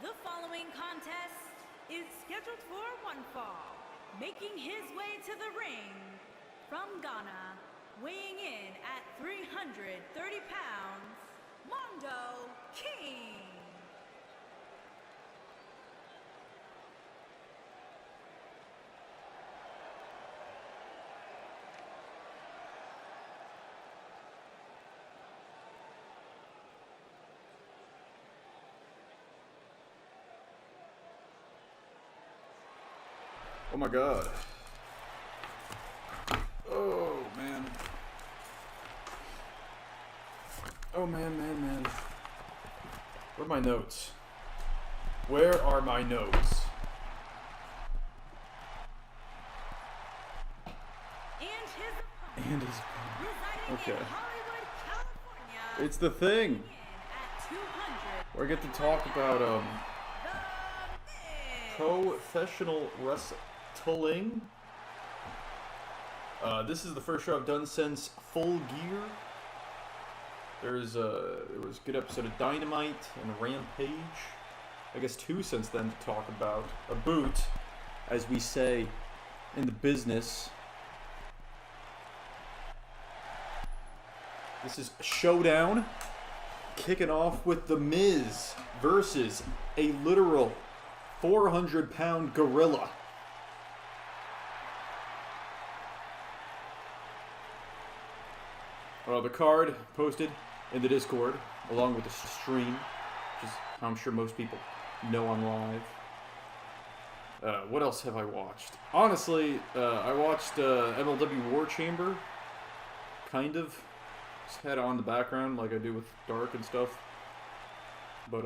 The following contest is scheduled for one fall. Making his way to the ring from Ghana, weighing in at 330 pounds, Mondo King. Oh my god. Oh man. Oh man. Where are my notes? Where are my notes? And his opponent. Okay. In Hollywood, California, It's the thing in at 200. where I get to talk about The Miz. professional wrestling. This is the first show I've done since Full Gear. There was a good episode of Dynamite and Rampage. I guess 2 since then to talk about. A boot, as we say in the business. This is Showdown, kicking off with The Miz versus a literal 400-pound gorilla. The card posted in the Discord, along with the stream, which is how I'm sure most people know I'm live. What else have I watched? Honestly, I watched MLW War Chamber, kind of. Just had it on the background like I do with Dark and stuff. But,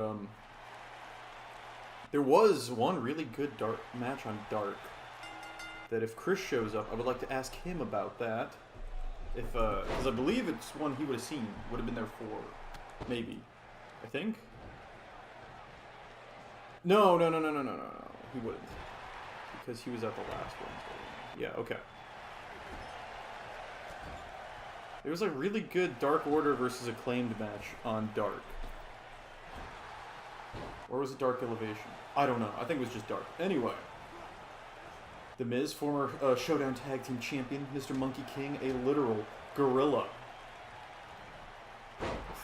there was one really good Dark match on Dark that if Chris shows up, I would like to ask him about that. If, because I believe it's one he would have seen, would have been there for, maybe, I think? No, he wouldn't, because he was at the last one. Yeah, okay. There was a really good Dark Order versus Acclaimed match on Dark. Or was it Dark Elevation? I don't know, I think it was just Dark. Anyway. The Miz, former Showdown Tag Team Champion, Mr. Monkey King, a literal gorilla.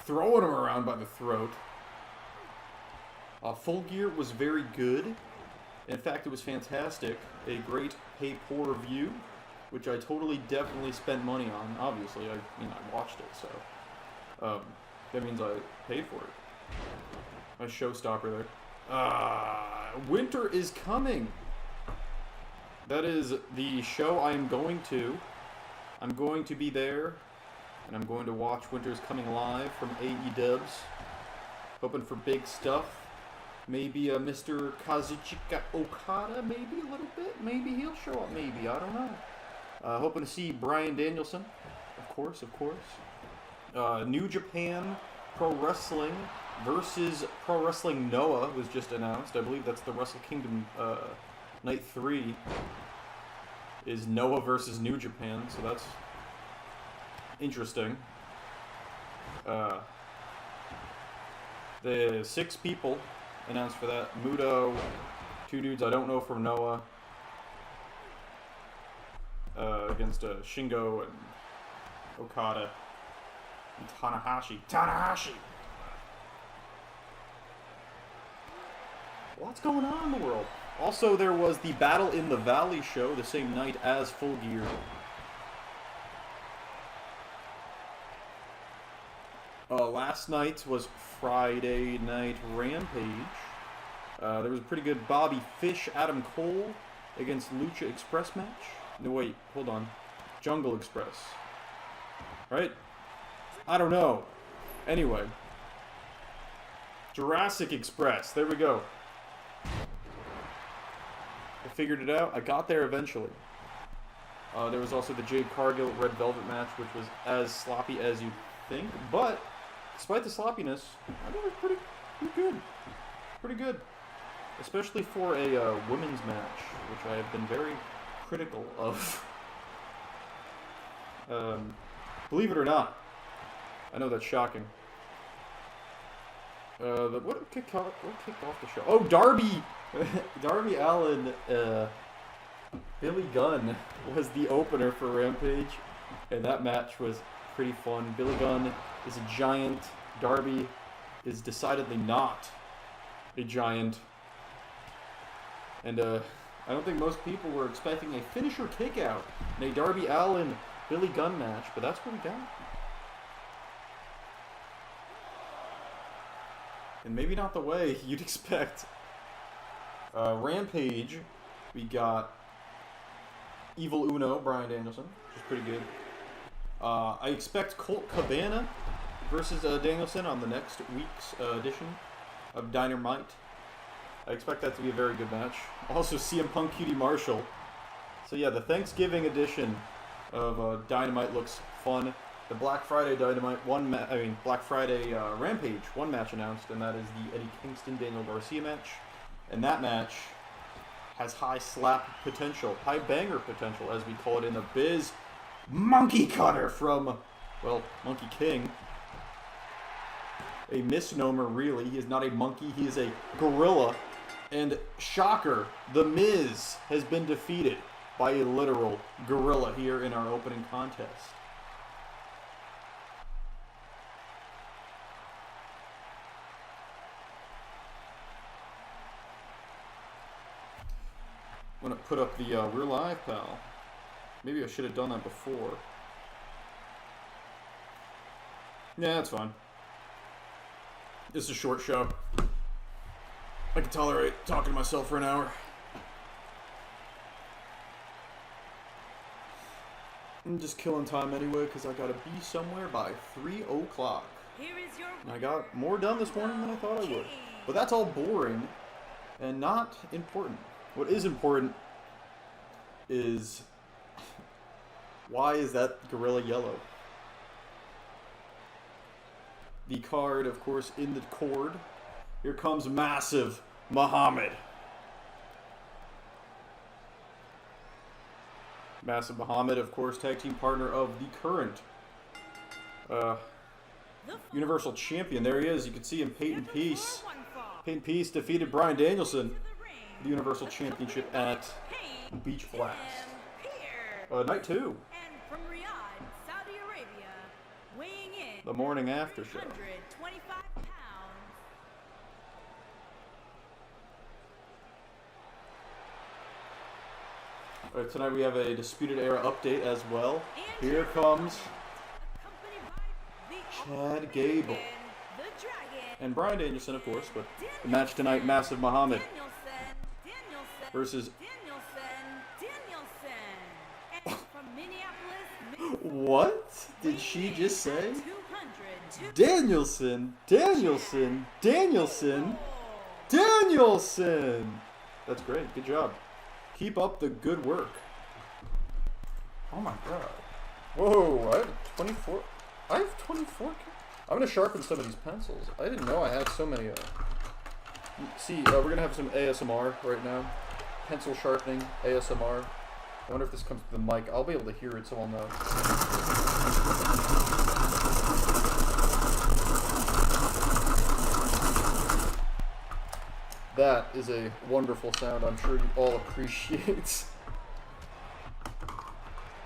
Throwing him around by the throat. Full Gear was very good. In fact, it was fantastic. A great pay-per-view, which I totally, definitely spent money on. Obviously, I watched it, so that means I paid for it. My showstopper there. Winter is coming. That is the show I am going to. I'm going to be there, and I'm going to watch Winter's Coming live from AEW. Hoping for big stuff. Maybe Mr. Kazuchika Okada, maybe a little bit. Maybe he'll show up, maybe. I don't know. Hoping to see Bryan Danielson, of course. New Japan Pro Wrestling versus Pro Wrestling Noah was just announced. I believe that's the Wrestle Kingdom Night 3 is Noah versus New Japan, so that's interesting. The 6 people announced for that. Muto, 2 dudes I don't know from Noah, against Shingo and Okada and Tanahashi. What's going on in the world? Also, there was the Battle in the Valley show the same night as Full Gear. Last night was Friday Night Rampage. There was a pretty good Bobby Fish, Adam Cole against Lucha Express match. No, wait, hold on. Jungle Express. Right? I don't know. Anyway. Jurassic Express. There we go. I figured it out. I got there eventually. There was also the Jade Cargill Red Velvet match, which was as sloppy as you'd think. But, despite the sloppiness, I think it was pretty good. Pretty good. Especially for a women's match, which I have been very critical of. Believe it or not. I know that's shocking. What kicked off the show? Oh, Darby! Darby Allin, Billy Gunn was the opener for Rampage, and that match was pretty fun. Billy Gunn is a giant. Darby is decidedly not a giant. And I don't think most people were expecting a finisher kickout in a Darby Allin Billy Gunn match, but that's what we got. And maybe not the way you'd expect. Rampage, we got Evil Uno, Bryan Danielson, which is pretty good. I expect Colt Cabana versus Danielson on the next week's edition of Dynamite. I expect that to be a very good match. Also, CM Punk, QT Marshall. So yeah, the Thanksgiving edition of Dynamite looks fun. The Black Friday Dynamite Black Friday Rampage one match announced, and that is the Eddie Kingston Daniel Garcia match. And that match has high slap potential, high banger potential, as we call it in the biz. Monkey Cutter from, well, Monkey King. A misnomer, really. He is not a monkey, he is a gorilla. And shocker, The Miz has been defeated by a literal gorilla here in our opening contest. I'm gonna put up the We're Live, pal. Maybe I should have done that before. Yeah, that's fine. This is a short show. I can tolerate talking to myself for an hour. I'm just killing time anyway because I gotta be somewhere by 3 o'clock. And I got more done this morning than I thought I would. But that's all boring and not important. What is important is, why is that gorilla yellow? The card, of course, in the cord. Here comes Massive Muhammad. Massive Muhammad, of course, tag team partner of the current Universal Champion. There he is. You can see him, Peyton Peace. Peyton Peace defeated Bryan Danielson, the Universal Championship at Beach Blast. Night 2. From Riyadh, Saudi Arabia, weighing in The morning after show. 125 pounds. Alright, tonight we have a Disputed Era update as well. Here comes Chad Gable. And Bryan Danielson, of course, but the match tonight, Massive Muhammad versus... What did she just say? Danielson! Danielson! Danielson! Danielson! That's great. Good job. Keep up the good work. Oh my god. Whoa, I have 24. I have 24. I'm going to sharpen some of these pencils. I didn't know I had so many. See, we're going to have some ASMR right now. Pencil sharpening, ASMR. I wonder if this comes to the mic. I'll be able to hear it, so I'll know. That is a wonderful sound I'm sure you all appreciate.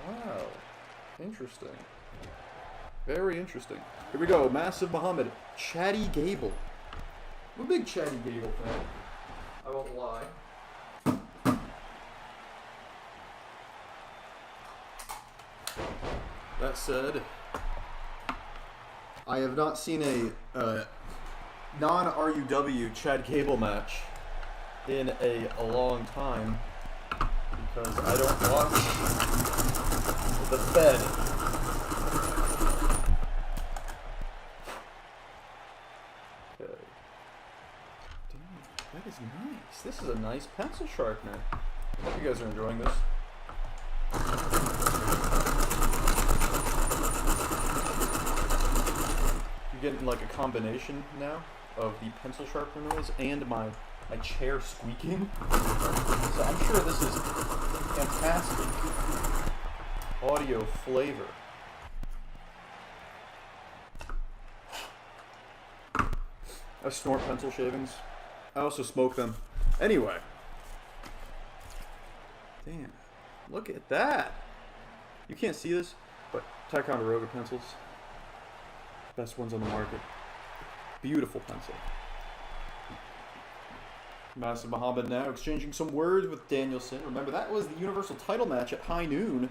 Wow. Interesting. Very interesting. Here we go. Massive Muhammad. Chatty Gable. I'm a big Chatty Gable fan. I won't lie. That said, I have not seen a non-RUW Chad Gable match in a long time because I don't watch the Fed. Okay. Damn, that is nice. This is a nice pencil sharpener. Hope you guys are enjoying this. You're getting like a combination now of the pencil sharpener noise and my chair squeaking. So I'm sure this is fantastic audio flavor. I snort pencil shavings. I also smoke them. Anyway. Damn. Look at that. You can't see this, but Ticonderoga pencils. Best ones on the market. Beautiful pencil. Massive Muhammad now exchanging some words with Danielson. Remember, that was the Universal title match at high noon.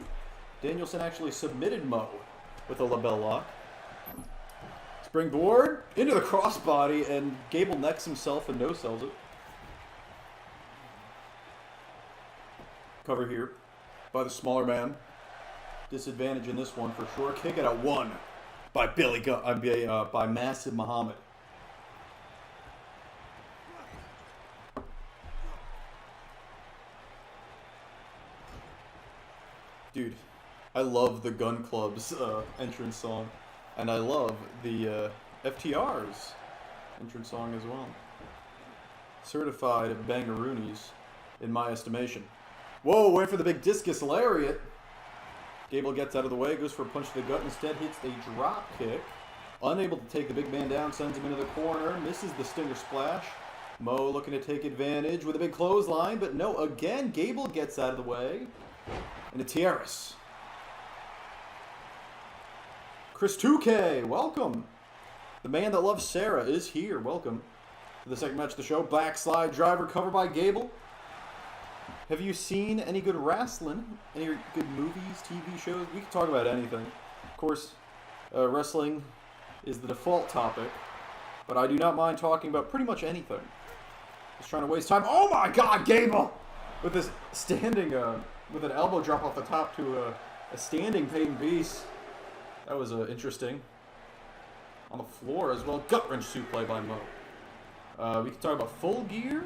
Danielson actually submitted Mo with a label lock. Springboard into the crossbody, and Gable necks himself and no-sells it. Cover here by the smaller man. Disadvantage in this one for sure. Kick it at 1 by by Massive Muhammad. Dude, I love the Gun Club's entrance song, and I love the FTR's entrance song as well. Certified bangaroonies, in my estimation. Whoa, wait for the big discus lariat. Gable gets out of the way, goes for a punch to the gut, instead hits a drop kick. Unable to take the big man down, sends him into the corner, misses the stinger splash. Mo looking to take advantage with a big clothesline, but no, again, Gable gets out of the way. And a Tierras. Chris 2K, welcome. The man that loves Sarah is here. Welcome to the second match of the show. Backslide driver cover by Gable. Have you seen any good wrestling? Any good movies, TV shows? We can talk about anything. Of course, wrestling is the default topic, but I do not mind talking about pretty much anything. Just trying to waste time. Oh my God, Gable! With this standing, with an elbow drop off the top to a standing Peyton Beast. That was interesting. On the floor as well. Gut wrench suplex by Mo. We can talk about Full Gear.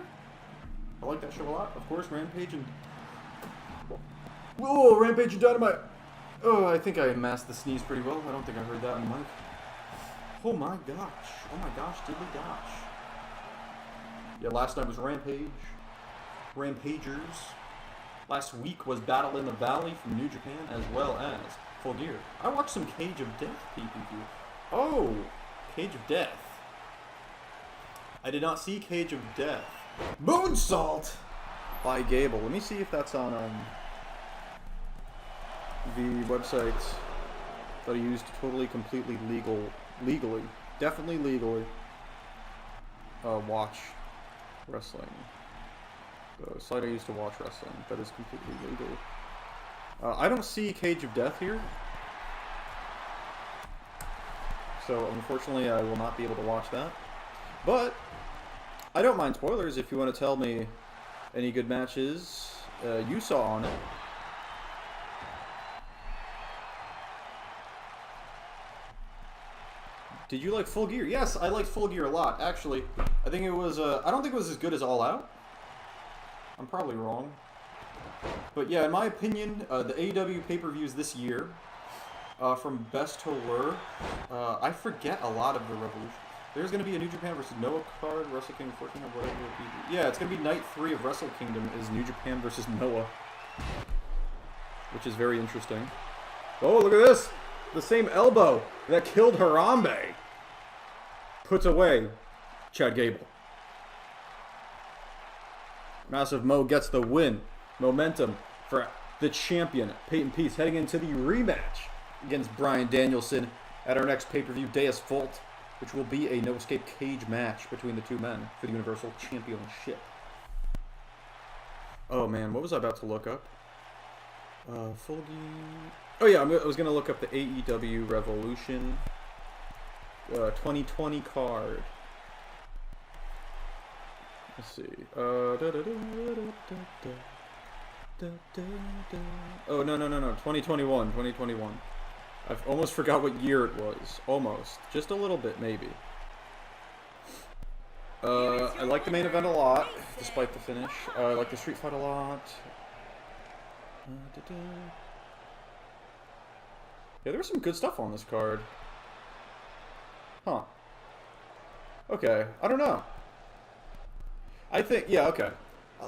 I like that show a lot. Of course, Rampage and... Whoa, Rampage and Dynamite. Oh, I think I masked the sneeze pretty well. I don't think I heard that on the mic. Oh my gosh. Oh my gosh, diddly gosh. Yeah, last night was Rampage. Rampagers. Last week was Battle in the Valley from New Japan, as well as Full Gear. I watched some Cage of Death PPV. Oh, Cage of Death. I did not see Cage of Death. Moonsault by Gable. Let me see if that's on the website that I used totally, completely legally, definitely legally watch wrestling. The site I used to watch wrestling, that is completely legal. I don't see Cage of Death here. So, unfortunately, I will not be able to watch that. But I don't mind spoilers if you want to tell me any good matches you saw on it. Did you like Full Gear? Yes, I liked Full Gear a lot, actually. I think it was, I don't think it was as good as All Out. I'm probably wrong. But yeah, in my opinion, the AEW pay-per-views this year, from best to worst, I forget a lot of the Revolution. There's going to be a New Japan versus Noah card, Wrestle Kingdom 14 or whatever it be. Yeah, it's going to be night 3 of Wrestle Kingdom is New Japan versus Noah. Which is very interesting. Oh, look at this! The same elbow that killed Harambe puts away Chad Gable. Massive Mo gets the win. Momentum for the champion, Peyton Peace, heading into the rematch against Bryan Danielson at our next pay-per-view, Deus Vult, which will be a no-escape cage match between the two men for the Universal Championship. Oh man, what was I about to look up? Full Gear. Oh yeah, I was going to look up the AEW Revolution 2020 card. Let's see. Oh, no. 2021. I've almost forgot what year it was. Almost. Just a little bit, maybe. I like the main event a lot, despite the finish. I like the street fight a lot. Yeah, there was some good stuff on this card. Huh. Okay, I don't know. I think, yeah, okay.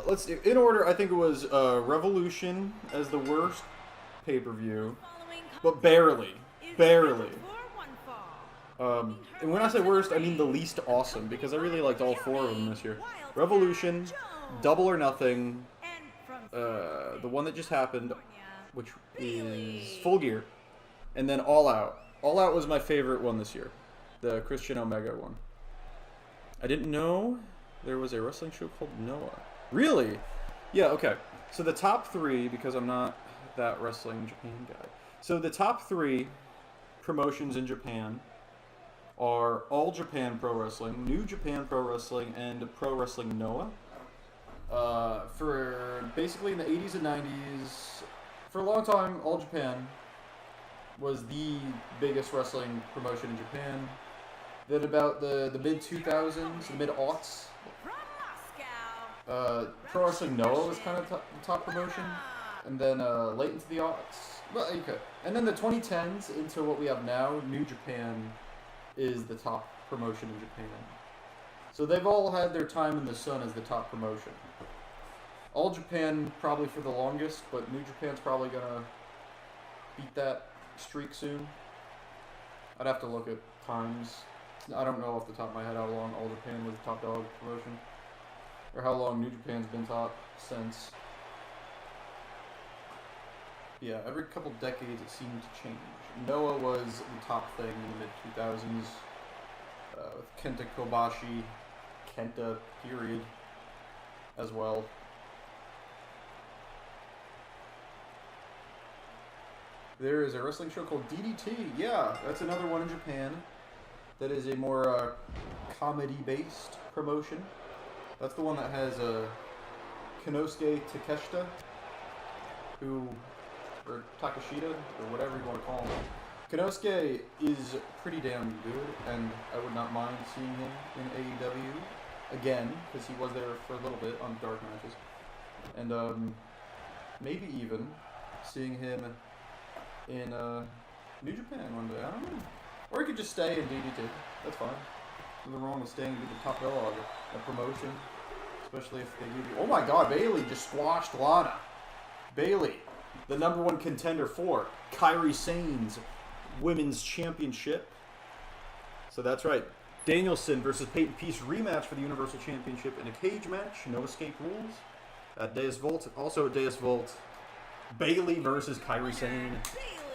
Let's, in order, I think it was Revolution as the worst pay-per-view, but barely. And when I say worst, I mean the least awesome, because I really liked all 4 of them this year. Revolution, Double or Nothing, the one that just happened, which is Full Gear, and then All Out. All Out was my favorite one this year, the Christian Omega one. I didn't know there was a wrestling show called Noah. Really? Yeah, okay. So the top 3, because I'm not that wrestling Japan guy. So the top 3 promotions in Japan are All Japan Pro Wrestling, New Japan Pro Wrestling, and Pro Wrestling Noah. For basically in the 80s and 90s, for a long time, All Japan was the biggest wrestling promotion in Japan. Then about the mid-2000s, the mid-aughts, Pro Wrestling Noah was kind of the top promotion. And then late into the aughts, well, okay. And then the 2010s into what we have now, New Japan is the top promotion in Japan. So they've all had their time in the sun as the top promotion. All Japan probably for the longest, but New Japan's probably gonna beat that streak soon. I'd have to look at times. I don't know off the top of my head how long All Japan was the top dog promotion, or how long New Japan's been top since. Yeah, every couple decades it seemed to change. Noah was the top thing in the mid-2000s, with Kenta Kobashi, Kenta, period, as well. There is a wrestling show called DDT. Yeah, that's another one in Japan. That is a more comedy-based promotion. That's the one that has Konosuke Takeshita, or Takeshita, or whatever you want to call him. Konosuke is pretty damn good, and I would not mind seeing him in AEW again, because he was there for a little bit on dark matches. And maybe even seeing him in New Japan one day. I don't know. Or he could just stay in DDT. That's fine. Nothing wrong with staying to be the top dog, a promotion. Especially if they give you... Oh my god, Bailey just squashed Lana. Bailey, the #1 contender for Kairi Sane's Women's Championship. So that's right. Danielson versus Peyton Peace rematch for the Universal Championship in a cage match. No escape rules. At Deus Volt. Also at Deus Volt, Bailey versus Kairi Sane.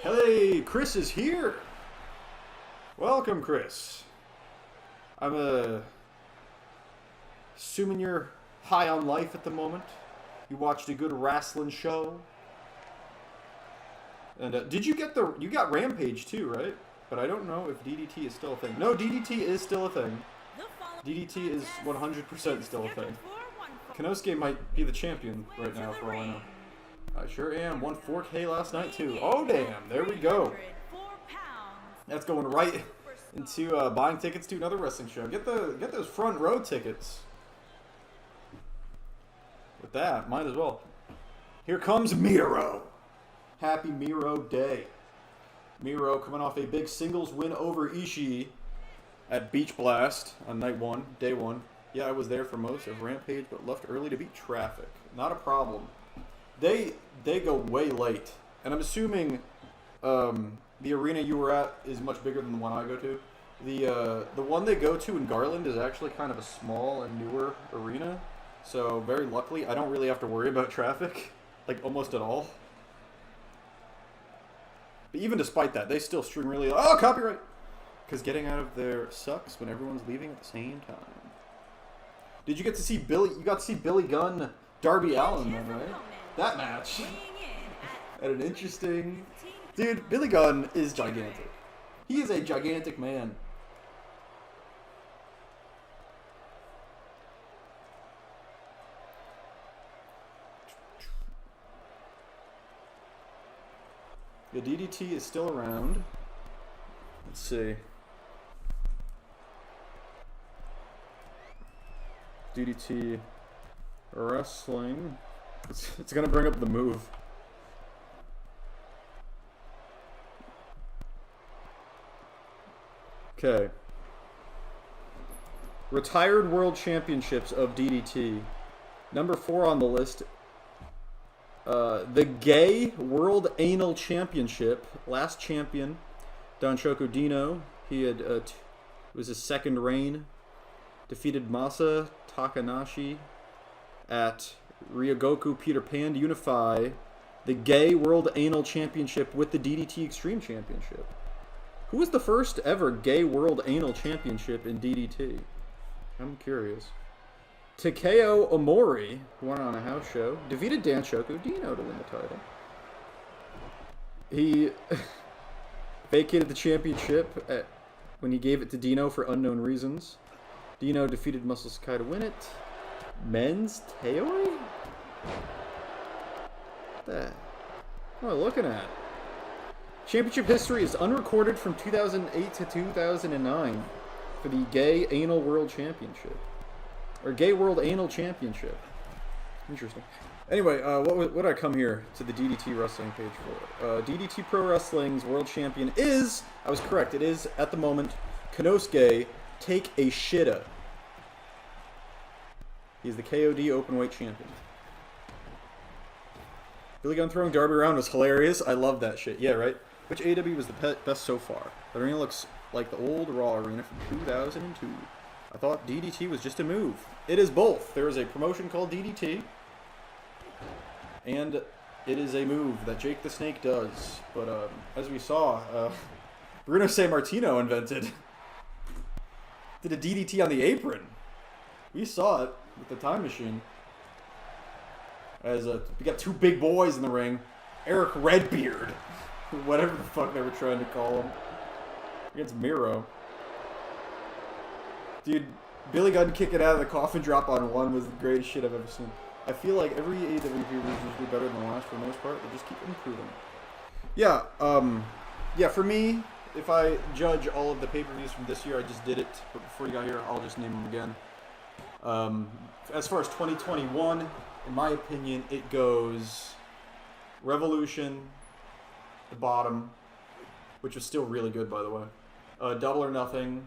Hey, Chris is here. Welcome, Chris. I'm assuming you're high on life at the moment. You watched a good wrestling show. And did you get you got Rampage too, right? But I don't know if DDT is still a thing. No, DDT is still a thing. DDT is 100% still a thing. Konosuke might be the champion right now for all I know. I sure am. Won 4K last night too. Oh damn, there we go. That's going right into buying tickets to another wrestling show. Get those front row tickets. With that, might as well. Here comes Miro. Happy Miro Day. Miro coming off a big singles win over Ishii at Beach Blast on night 1, day 1. Yeah, I was there for most of Rampage, but left early to beat traffic. Not a problem. They go way late, and I'm assuming the arena you were at is much bigger than the one I go to. The one they go to in Garland is actually kind of a small and newer arena, so very luckily I don't really have to worry about traffic, like almost at all. But even despite that, they still string really... Oh, copyright! Because getting out of there sucks when everyone's leaving at the same time. Did you get to see Billy... You got to see Billy Gunn, Darby Allin, then, right? That match. At an interesting... Dude, Billy Gunn is gigantic. He is a gigantic man. The DDT is still around. Let's see. DDT wrestling. It's gonna bring up the move. Okay. Retired World Championships of DDT. Number 4 on the list. The Gay World Anal Championship. Last champion, Danshoku Dino. He had it was his second reign. Defeated Masa Takanashi at Ryogoku Peter Pan to unify the Gay World Anal Championship with the DDT Extreme Championship. Who was the first ever Gay World Anal Championship in DDT? I'm curious. Takeo Omori won on a house show. Defeated Danshoku Dino to win the title. He vacated the championship when he gave it to Dino for unknown reasons. Dino defeated Muscle Sakai to win it. Men's Taoi? What am I looking at? Championship history is unrecorded from 2008 to 2009 for the Gay Anal World Championship. Or Gay World Anal Championship. Interesting. Anyway, what did I come here to the DDT Wrestling page for? DDT Pro Wrestling's World Champion is, I was correct, it is, at the moment, Konosuke Take a Shida. He's the KOD Openweight Champion. Billy Gunn throwing Darby around was hilarious. I love that shit. Yeah, right? Which AEW was the best so far? The arena looks like the old Raw arena from 2002. I thought DDT was just a move. It is both. There is a promotion called DDT, and it is a move that Jake the Snake does. But as we saw, Bruno Sammartino invented. Did a DDT on the apron. We saw it with the time machine. As we got two big boys in the ring. Eric Redbeard. Whatever the fuck they were trying to call him. Against Miro. Dude, Billy Gunn kicking out of the coffin drop on one was the greatest shit I've ever seen. I feel like every AEW is usually better than the last for the most part. They just keep improving. Yeah, for me, if I judge all of the pay-per-views from this year, I just did it. But before you got here, I'll just name them again. As far as 2021, in my opinion, it goes Revolution, the bottom, which was still really good, by the way. Double or Nothing,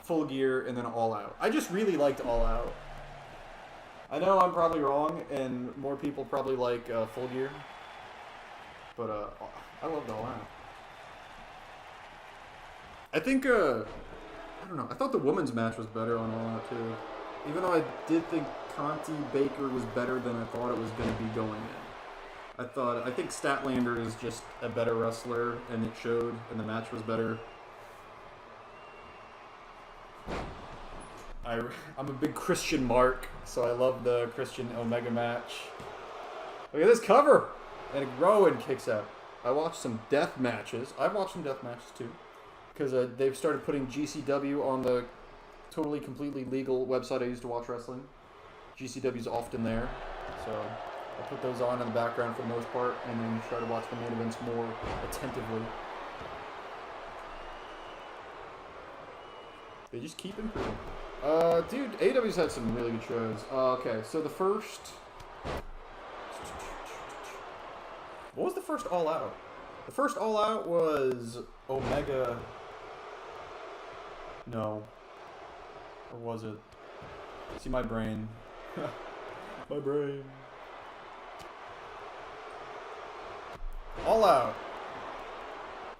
Full Gear, and then All Out. I just really liked All Out. I know I'm probably wrong, and more people probably like Full Gear, but I loved All Out. I think, I don't know, I thought the women's match was better on All Out, too. Even though I did think Conti Baker was better than I thought it was going to be going in. I think Statlander is just a better wrestler, and it showed, and the match was better. I'm a big Christian mark, so I love the Christian Omega match. Look at this cover! And Rowan kicks out. I watched some death matches. I've watched some death matches too. Because they've started putting GCW on the totally, completely legal website I used to watch wrestling. GCW's often there. So I put those on in the background for the most part, and then try to watch the main events more attentively. They just keep improving. Dude, AEW's had some really good shows. Okay, so the first... What was the first All Out? The first All Out was Omega... No. Or was it? See my brain. My brain. All Out.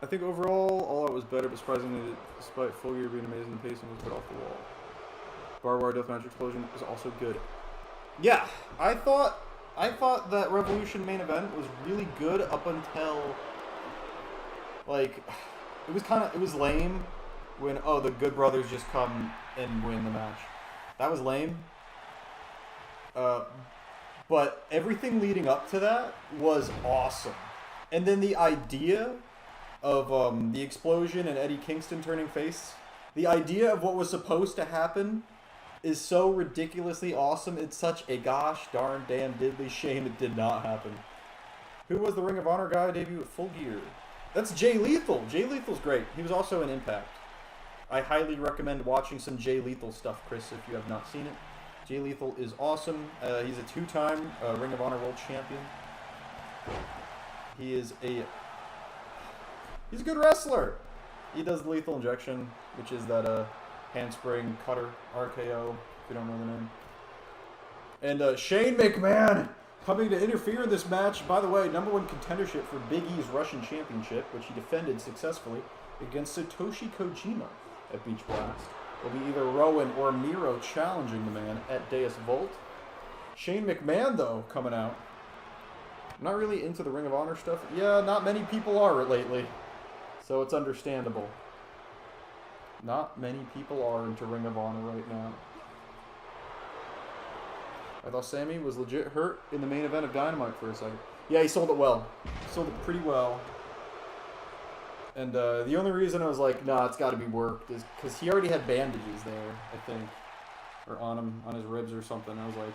I think overall, All Out was better, but surprisingly, despite Full Gear being amazing, the pacing was a bit off the wall. Barbed Wire Deathmatch Explosion was also good. Yeah, I thought that Revolution main event was really good up until, like, it was lame when, the Good Brothers just come and win the match. That was lame. But everything leading up to that was awesome. And then the idea of the explosion and Eddie Kingston turning face, the idea of what was supposed to happen is so ridiculously awesome. It's such a gosh darn damn diddly shame it did not happen. Who was the Ring of Honor guy debut at Full Gear? That's Jay Lethal. Jay Lethal's great. He was also in Impact. I highly recommend watching some Jay Lethal stuff, Chris, if you have not seen it. Jay Lethal is awesome. He's a two-time Ring of Honor World Champion. He's a good wrestler. He does the Lethal Injection, which is that handspring cutter, RKO, if you don't know the name. And Shane McMahon Coming to interfere in this match, by the way, #1 contendership for Big E's Russian Championship, which he defended successfully against Satoshi Kojima at Beach Blast. Will be either Rowan or Miro challenging the man at Deus Volt. Shane McMahon, though, coming out. Not really into the Ring of Honor stuff. Yeah, not many people are lately, so it's understandable. Not many people are into Ring of Honor right now. I thought Sammy was legit hurt in the main event of Dynamite for a second. Yeah, he sold it well. Sold it pretty well. And the only reason I was like, nah, it's got to be worked is because he already had bandages there, I think. Or on him, on his ribs or something. I was like,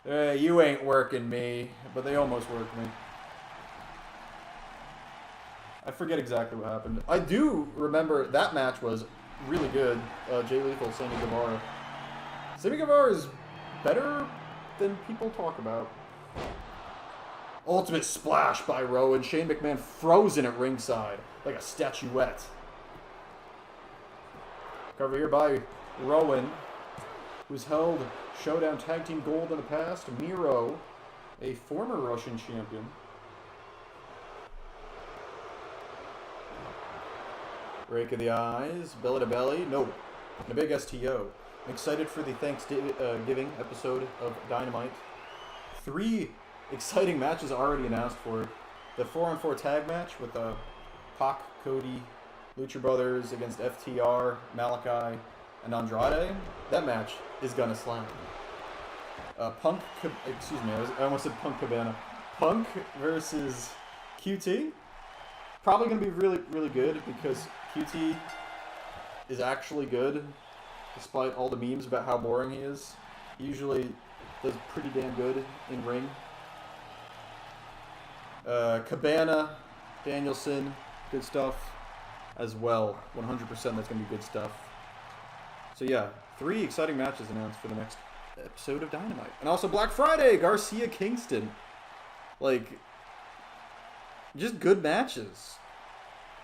hey, you ain't working me. But they almost worked me. I forget exactly what happened. I do remember that match was really good. Jay Lethal, Sammy Guevara. Sammy Guevara is better than people talk about. Ultimate splash by Rowan. Shane McMahon frozen at ringside like a statuette. Cover here by Rowan, who's held Showdown Tag Team Gold in the past. Miro, a former Russian champion. Rake of the eyes, belly to belly. No, and a big STO. I'm excited for the Thanksgiving episode of Dynamite. 3 exciting matches already announced for it. The 4-on-4 tag match with Pac, Cody, Lucha Brothers against FTR, Malachi, and Andrade. That match is gonna slam. Excuse me, I almost said Punk Cabana. Punk versus QT. Probably gonna be really, really good because QT is actually good, despite all the memes about how boring he is. He usually does pretty damn good in ring. Cabana, Danielson, good stuff as well. 100% that's going to be good stuff. So yeah, 3 exciting matches announced for the next episode of Dynamite. And also Black Friday, Garcia Kingston. Like, just good matches.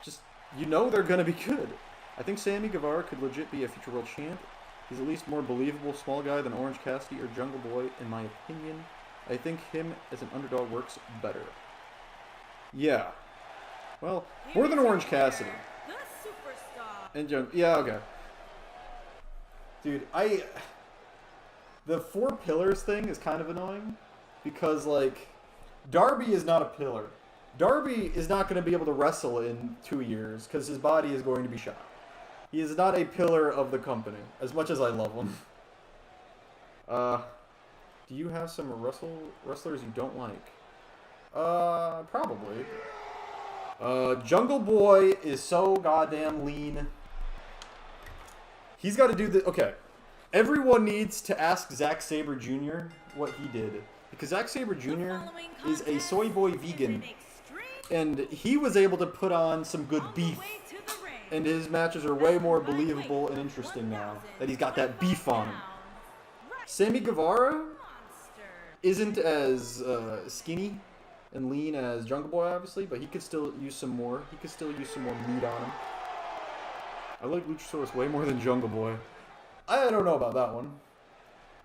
Just, you know they're going to be good. I think Sammy Guevara could legit be a future world champ. He's at least more believable small guy than Orange Cassidy or Jungle Boy, in my opinion. I think him as an underdog works better. Yeah. Well, more than Orange Cassidy. And yeah, okay. Dude, the 4 pillars thing is kind of annoying. Because, like, Darby is not a pillar. Darby is not going to be able to wrestle in 2 years because his body is going to be shot. He is not a pillar of the company, as much as I love him. Do you have some wrestlers you don't like? Probably. Jungle Boy is so goddamn lean. He's got to do the... Okay. Everyone needs to ask Zack Sabre Jr. what he did. Because Zack Sabre Jr. is a soy boy vegan. And he was able to put on some good beef. And his matches are way more believable and interesting now that he's got that beef on him. Sammy Guevara isn't as skinny and lean as Jungle Boy, obviously, but he could still use some more. He could still use some more meat on him. I like Luchasaurus way more than Jungle Boy. I don't know about that one.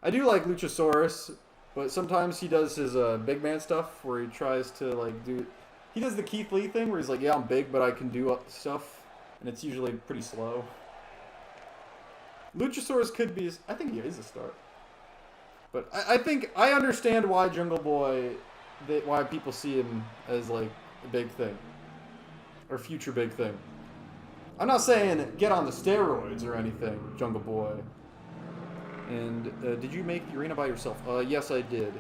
I do like Luchasaurus, but sometimes he does his big man stuff where he tries to like do... He does the Keith Lee thing where he's like, yeah, I'm big, but I can do stuff. And it's usually pretty slow. Luchasaurus could be... I think he is a star. But I think... I understand why Jungle Boy... why people see him as, like, a big thing. Or future big thing. I'm not saying get on the steroids or anything, Jungle Boy. And, did you make the arena by yourself? Yes, I did.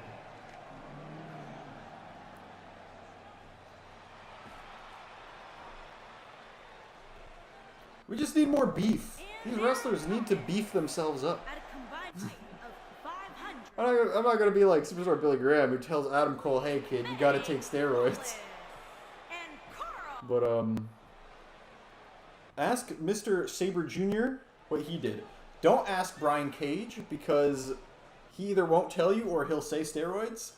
We just need more beef. These wrestlers need to beef themselves up. I'm not going to be like Superstar Billy Graham who tells Adam Cole, hey kid, you got to take steroids. But, ask Mr. Sabre Jr. what he did. Don't ask Brian Cage because he either won't tell you or he'll say steroids.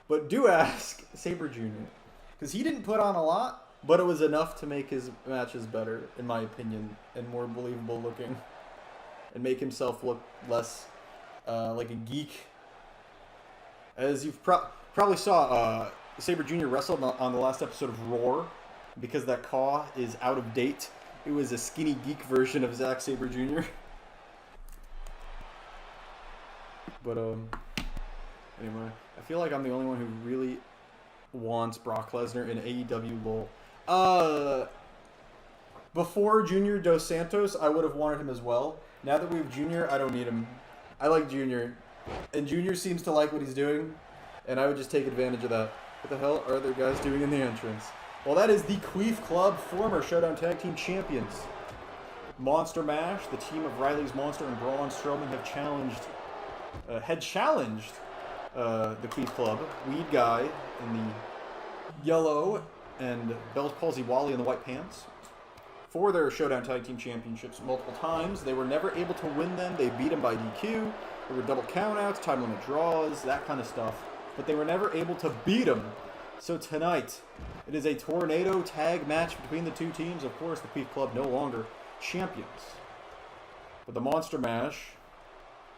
But do ask Sabre Jr. because he didn't put on a lot. But it was enough to make his matches better, in my opinion, and more believable looking. And make himself look less like a geek. As you've Probably saw Sabre Jr. wrestle on the last episode of Roar, because that caw is out of date. It was a skinny geek version of Zack Sabre Jr. But anyway, I feel like I'm the only one who really wants Brock Lesnar in AEW lol. Before Junior Dos Santos, I would have wanted him as well. Now that we have Junior, I don't need him. I like Junior, and Junior seems to like what he's doing, and I would just take advantage of that. What the hell are the guys doing in the entrance? Well, that is the Queef Club, former Showdown Tag Team Champions. Monster Mash, the team of Riley's Monster and Braun Strowman have challenged the Queef Club. Weed Guy in the yellow and Bell's Palsy Wally in the white pants for their Showdown Tag Team Championships multiple times. They were never able to win them. They beat them by DQ. There were double countouts, time limit draws, that kind of stuff. But they were never able to beat them. So tonight, it is a tornado tag match between the two teams. Of course, the Queef Club no longer champions. But the Monster Mash,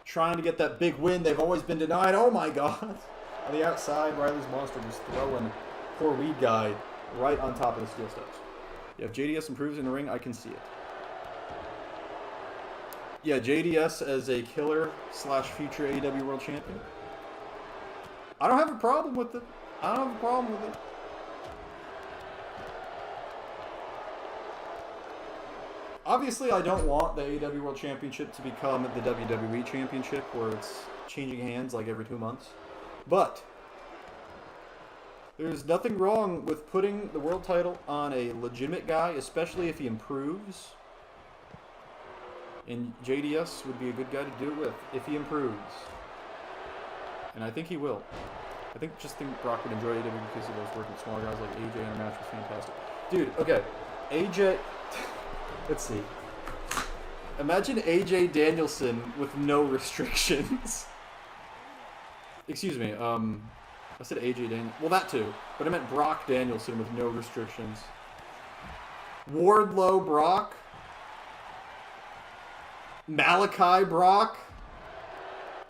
trying to get that big win they've always been denied. Oh my god. On the outside, Riley's Monster just throwing poor Weed Guy right on top of the steel steps. Yeah, if JDS improves in the ring, I can see it. Yeah, JDS as a killer / future AEW World Champion. I don't have a problem with it. Obviously, I don't want the AEW World Championship to become the WWE Championship, where it's changing hands like every 2 months. But there's nothing wrong with putting the world title on a legitimate guy, especially if he improves. And JDS would be a good guy to do it with, if he improves. And I think he will. I think Brock would enjoy AEW because he loves working with smaller guys like AJ, and the match was fantastic. Dude, okay. AJ... Let's see. Imagine AJ Danielson with no restrictions. Excuse me, I said AJ Danielson. Well, that too. But I meant Brock Danielson with no restrictions. Wardlow Brock. Malachi Brock.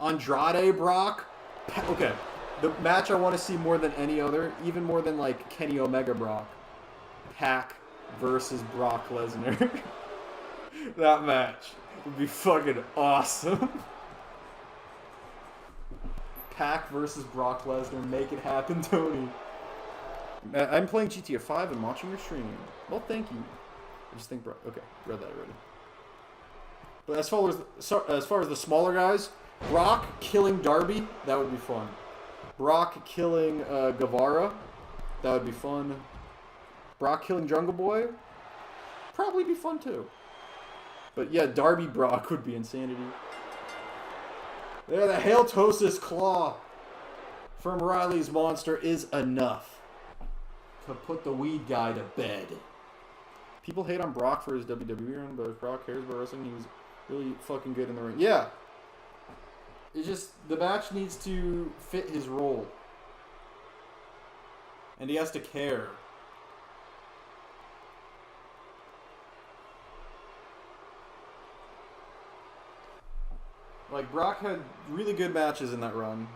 Andrade Brock. Okay. The match I want to see more than any other, even more than like Kenny Omega Brock. Pac versus Brock Lesnar. That match would be fucking awesome. Pac versus Brock Lesnar. Make it happen, Tony. I'm playing GTA 5 and watching your stream. Well, thank you. I just think Brock... Okay, read that already. But as far as the smaller guys, Brock killing Darby, that would be fun. Brock killing Guevara, that would be fun. Brock killing Jungle Boy, probably be fun too. But yeah, Darby Brock would be insanity. There, the Halitosis Claw from Riley's Monster is enough to put the Weed Guy to bed. People hate on Brock for his WWE run, but if Brock cares about wrestling, he's really fucking good in the ring. Yeah. It's just, the match needs to fit his role. And he has to care. Like, Brock had really good matches in that run.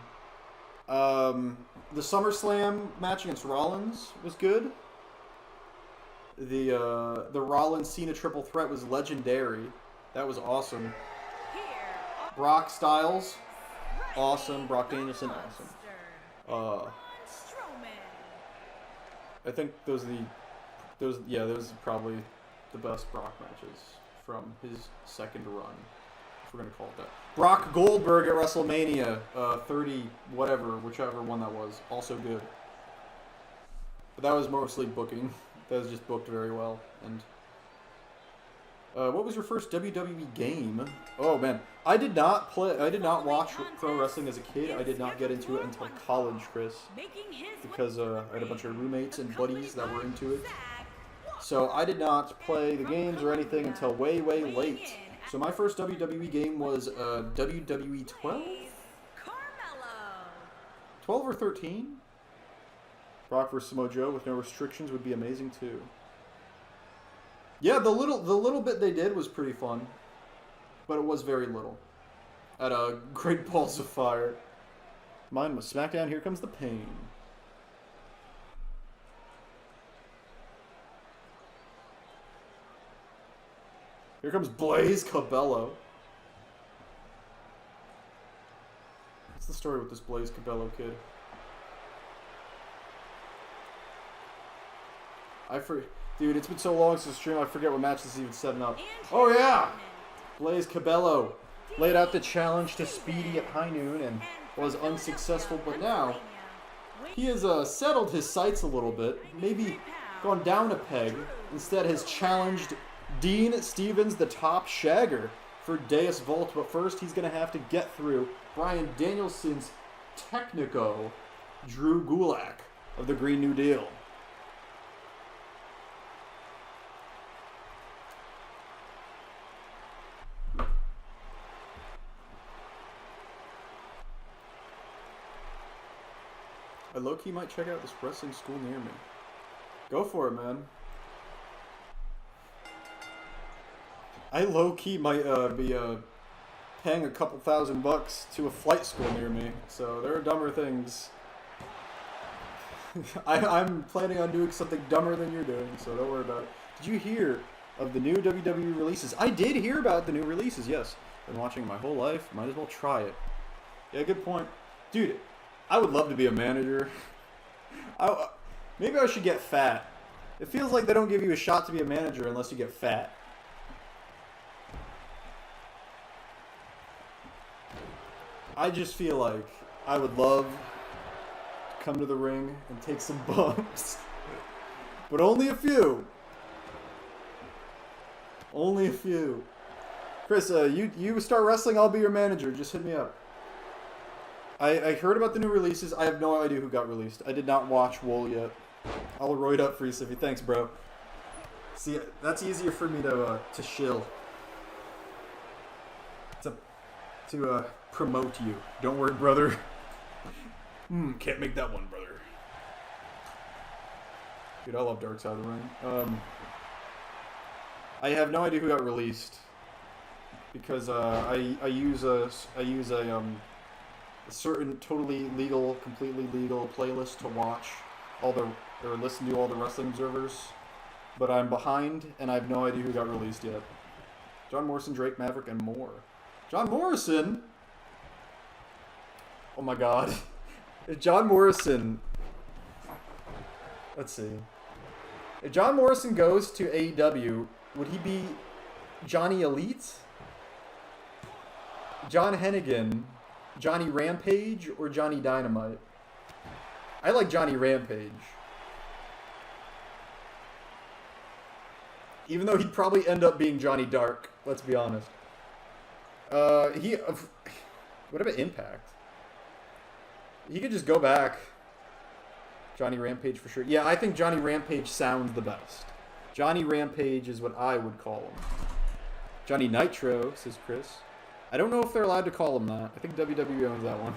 The SummerSlam match against Rollins was good. The Rollins-Cena triple threat was legendary. That was awesome. Brock Styles, awesome. Brock Danielson, awesome. I think those are probably the best Brock matches from his second run, if we're gonna call it that. Brock Goldberg at WrestleMania 30, whatever, whichever one that was, also good. But that was mostly booking. That was just booked very well. And what was your first WWE game? Oh man, I did not watch pro wrestling as a kid. I did not get into it until college, Chris, because I had a bunch of roommates and buddies that were into it. So I did not play the games or anything until way, way late. So my first WWE game was WWE 12? 12 or 13? Brock vs. Samoa Joe with no restrictions would be amazing too. Yeah, the little bit they did was pretty fun, but it was very little. At a Great Balls of Fire. Mine was SmackDown. Here comes the pain. Here comes Blaze Cabello. What's the story with this Blaze Cabello kid? Dude, it's been so long since the stream, I forget what match this is even setting up. Oh yeah! Blaze Cabello laid out the challenge to Speedy at high noon and was unsuccessful, but now he has settled his sights a little bit, maybe gone down a peg. Instead has challenged Dean Stevens, the top shagger, for Deus Vault, but first he's going to have to get through Bryan Danielson's Technico, Drew Gulak of the Green New Deal. I low-key might check out this wrestling school near me. Go for it, man. I low-key might be paying a couple $1,000 to a flight school near me, so there are dumber things. I'm planning on doing something dumber than you're doing, so don't worry about it. Did you hear of the new WWE releases? I did hear about the new releases, yes. Been watching my whole life, might as well try it. Yeah, good point. Dude, I would love to be a manager. Maybe I should get fat. It feels like they don't give you a shot to be a manager unless you get fat. I just feel like I would love to come to the ring and take some bumps. But only a few. Only a few. Chris, you start wrestling, I'll be your manager. Just hit me up. I heard about the new releases. I have no idea who got released. I did not watch Wool yet. I'll roid up for you, Siffy. Thanks, bro. See, that's easier for me to shill. To promote you. Don't worry, brother. Can't make that one, brother. Dude, I love Dark Side of the Ring. I have no idea who got released because I use a certain totally legal, completely legal playlist to watch or listen to all the Wrestling Observers, but I'm behind and I have no idea who got released yet. John Morrison, Drake Maverick, and more. John Morrison? Oh my god. If John Morrison... Let's see. If John Morrison goes to AEW, would he be Johnny Elite? John Hennigan? Johnny Rampage or Johnny Dynamite? I like Johnny Rampage. Even though he'd probably end up being Johnny Dark, let's be honest. What about Impact? He could just go back. Johnny Rampage for sure. Yeah, I think Johnny Rampage sounds the best. Johnny Rampage is what I would call him. Johnny Nitro, says Chris. I don't know if they're allowed to call him that. I think WWE owns that one.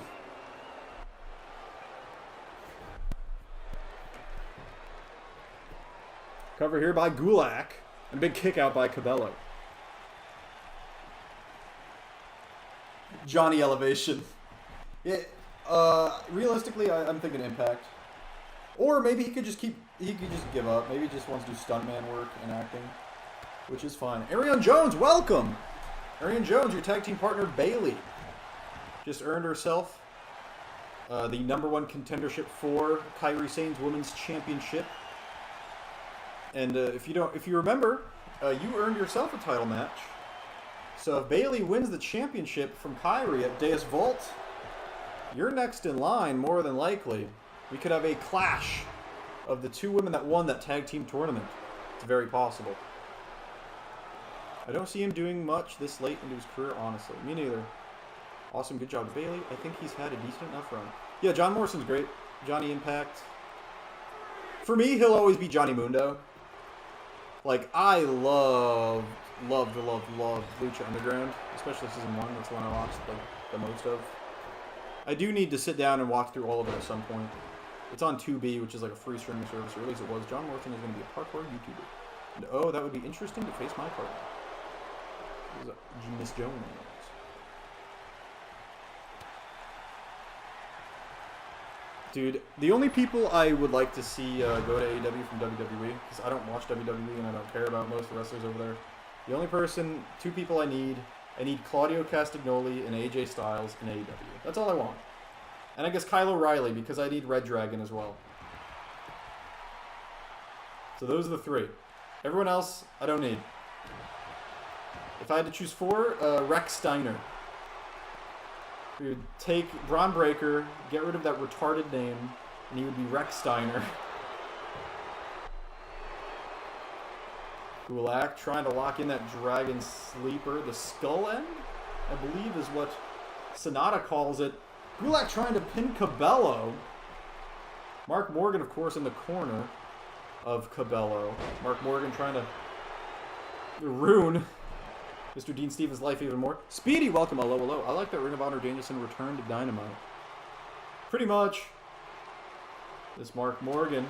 Cover here by Gulak. And big kick out by Cabello. Johnny Elevation. Yeah, realistically, I'm thinking Impact. Or maybe he could just give up. Maybe he just wants to do stuntman work and acting, which is fine. Ariane Jones, welcome! Ariane Jones, your tag team partner, Bailey, just earned herself the #1 contendership for Kairi Sane's Women's Championship. And if you remember, you earned yourself a title match. So if Bailey wins the championship from Kairi at Deus Vault, you're next in line, more than likely. We could have a clash of the two women that won that tag team tournament. It's very possible. I don't see him doing much this late into his career, honestly. Me neither. Awesome, good job, Bailey. I think he's had a decent enough run. Yeah, John Morrison's great. Johnny Impact. For me, he'll always be Johnny Mundo. Like, I love Lucha Underground, especially season 1. That's the one I watched the most of. I do need to sit down and walk through all of it at some point. It's on 2B, which is like a free streaming service, or at least it was. John Morrison is going to be a parkour YouTuber. And oh, that would be interesting to face my partner. Miss Jones. Dude, the only people I would like to see go to AEW from WWE, because I don't watch WWE and I don't care about most of the wrestlers over there. The only person, two people I need Claudio Castagnoli and AJ Styles in AEW. That's all I want. And I guess Kyle O'Reilly, because I need Red Dragon as well. So those are the three. Everyone else, I don't need. If I had to choose four, Rex Steiner. We would take Braun Breaker, get rid of that retarded name, and he would be Rex Steiner. Gulak trying to lock in that Dragon Sleeper. The Skull End, I believe, is what Sonata calls it. Gulak trying to pin Cabello. Mark Morgan, of course, in the corner of Cabello. Mark Morgan trying to ruin Mr. Dean Stevens' life even more. Speedy, welcome, hello, hello. I like that Ring of Honor Danielson returned to Dynamite. Pretty much. This Mark Morgan.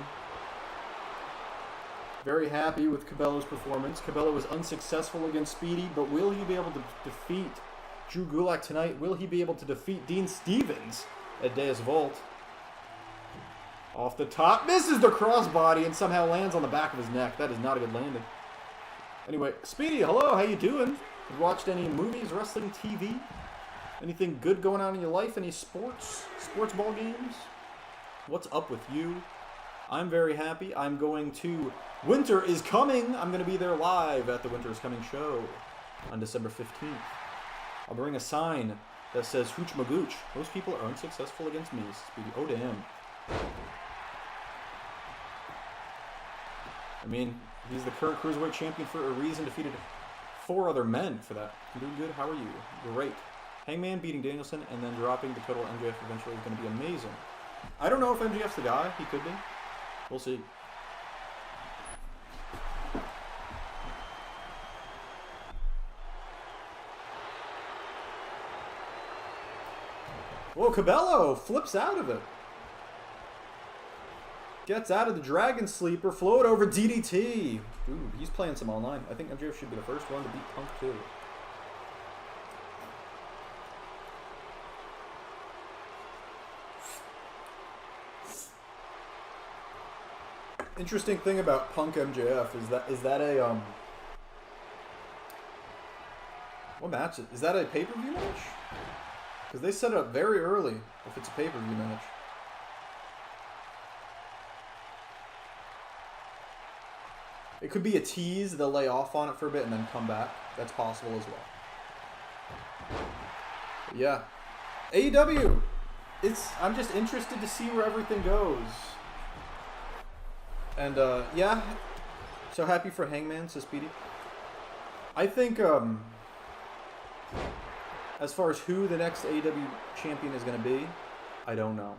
Very happy with Cabello's performance. Cabello was unsuccessful against Speedy, but will he be able to defeat Drew Gulak tonight? Will he be able to defeat Dean Stevens at Deus Vault? Off the top, misses the crossbody and somehow lands on the back of his neck. That is not a good landing. Anyway, Speedy, hello, how you doing? You watched any movies, wrestling, TV? Anything good going on in your life? Any sports ball games? What's up with you? I'm very happy. I'm going to Winter is Coming. I'm going to be there live at the Winter is Coming show on December 15th. I'll bring a sign that says Hooch Magooch. Most people are unsuccessful against me, Speedy. Oh, damn. I mean, he's the current Cruiserweight champion for a reason, defeated 4 other men for that. I'm doing good. How are you? Great. Hangman beating Danielson and then dropping the total MJF eventually is going to be amazing. I don't know if MJF's the guy. He could be. We'll see. Whoa, Cabello flips out of it. Gets out of the Dragon Sleeper, float over DDT. Ooh, he's playing some online. I think MJF should be the first one to beat Punk too. Interesting thing about Punk MJF is that a what match is that a pay-per-view match? Because they set it up very early if it's a pay-per-view match. It could be a tease, they'll lay off on it for a bit and then come back. That's possible as well. But yeah. AEW! I'm just interested to see where everything goes. And, yeah. So happy for Hangman, says Speedy. I think, as far as who the next AEW champion is going to be, I don't know.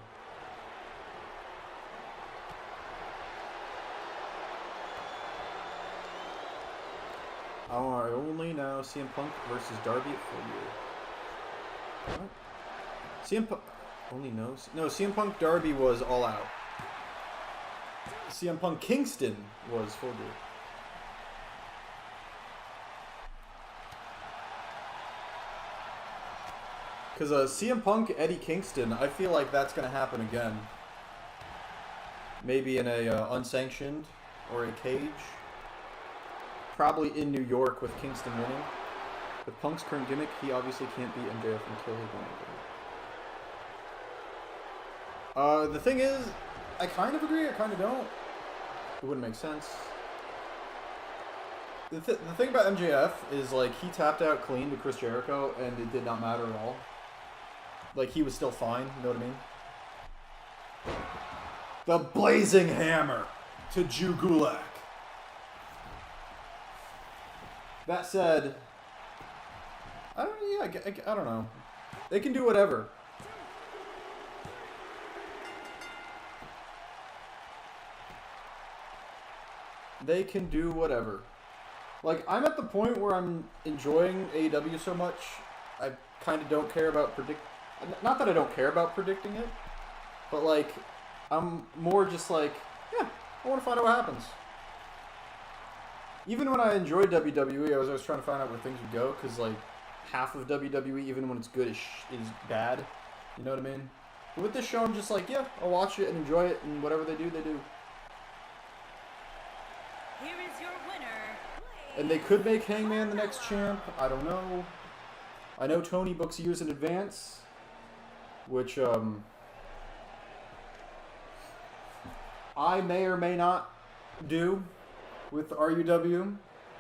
Oh, I only know CM Punk versus Darby at Full Gear. What? CM Punk only knows. No, CM Punk Darby was All Out. CM Punk Kingston was Full Gear. Because CM Punk Eddie Kingston, I feel like that's going to happen again. Maybe in a unsanctioned or a cage. Probably in New York with Kingston winning. With Punk's current gimmick, he obviously can't beat MJF until he wins. The thing is, I kind of agree, I kind of don't. It wouldn't make sense. The thing about MJF is, like, he tapped out clean to Chris Jericho, and it did not matter at all. Like, he was still fine, you know what I mean? The Blazing Hammer to Drew Gulak. That said, I don't know. They can do whatever. They can do whatever. Like, I'm at the point where I'm enjoying AEW so much, I kind of don't care about not that I don't care about predicting it, but, like, I'm more just like, yeah, I want to find out what happens. Even when I enjoyed WWE, I was always trying to find out where things would go, because, like, half of WWE, even when it's good, is bad. You know what I mean? But with this show, I'm just like, yeah, I'll watch it and enjoy it, and whatever they do, they do. Here is your winner. And they could make Hangman the next champ. I don't know. I know Tony books years in advance, which I may or may not do with RUW.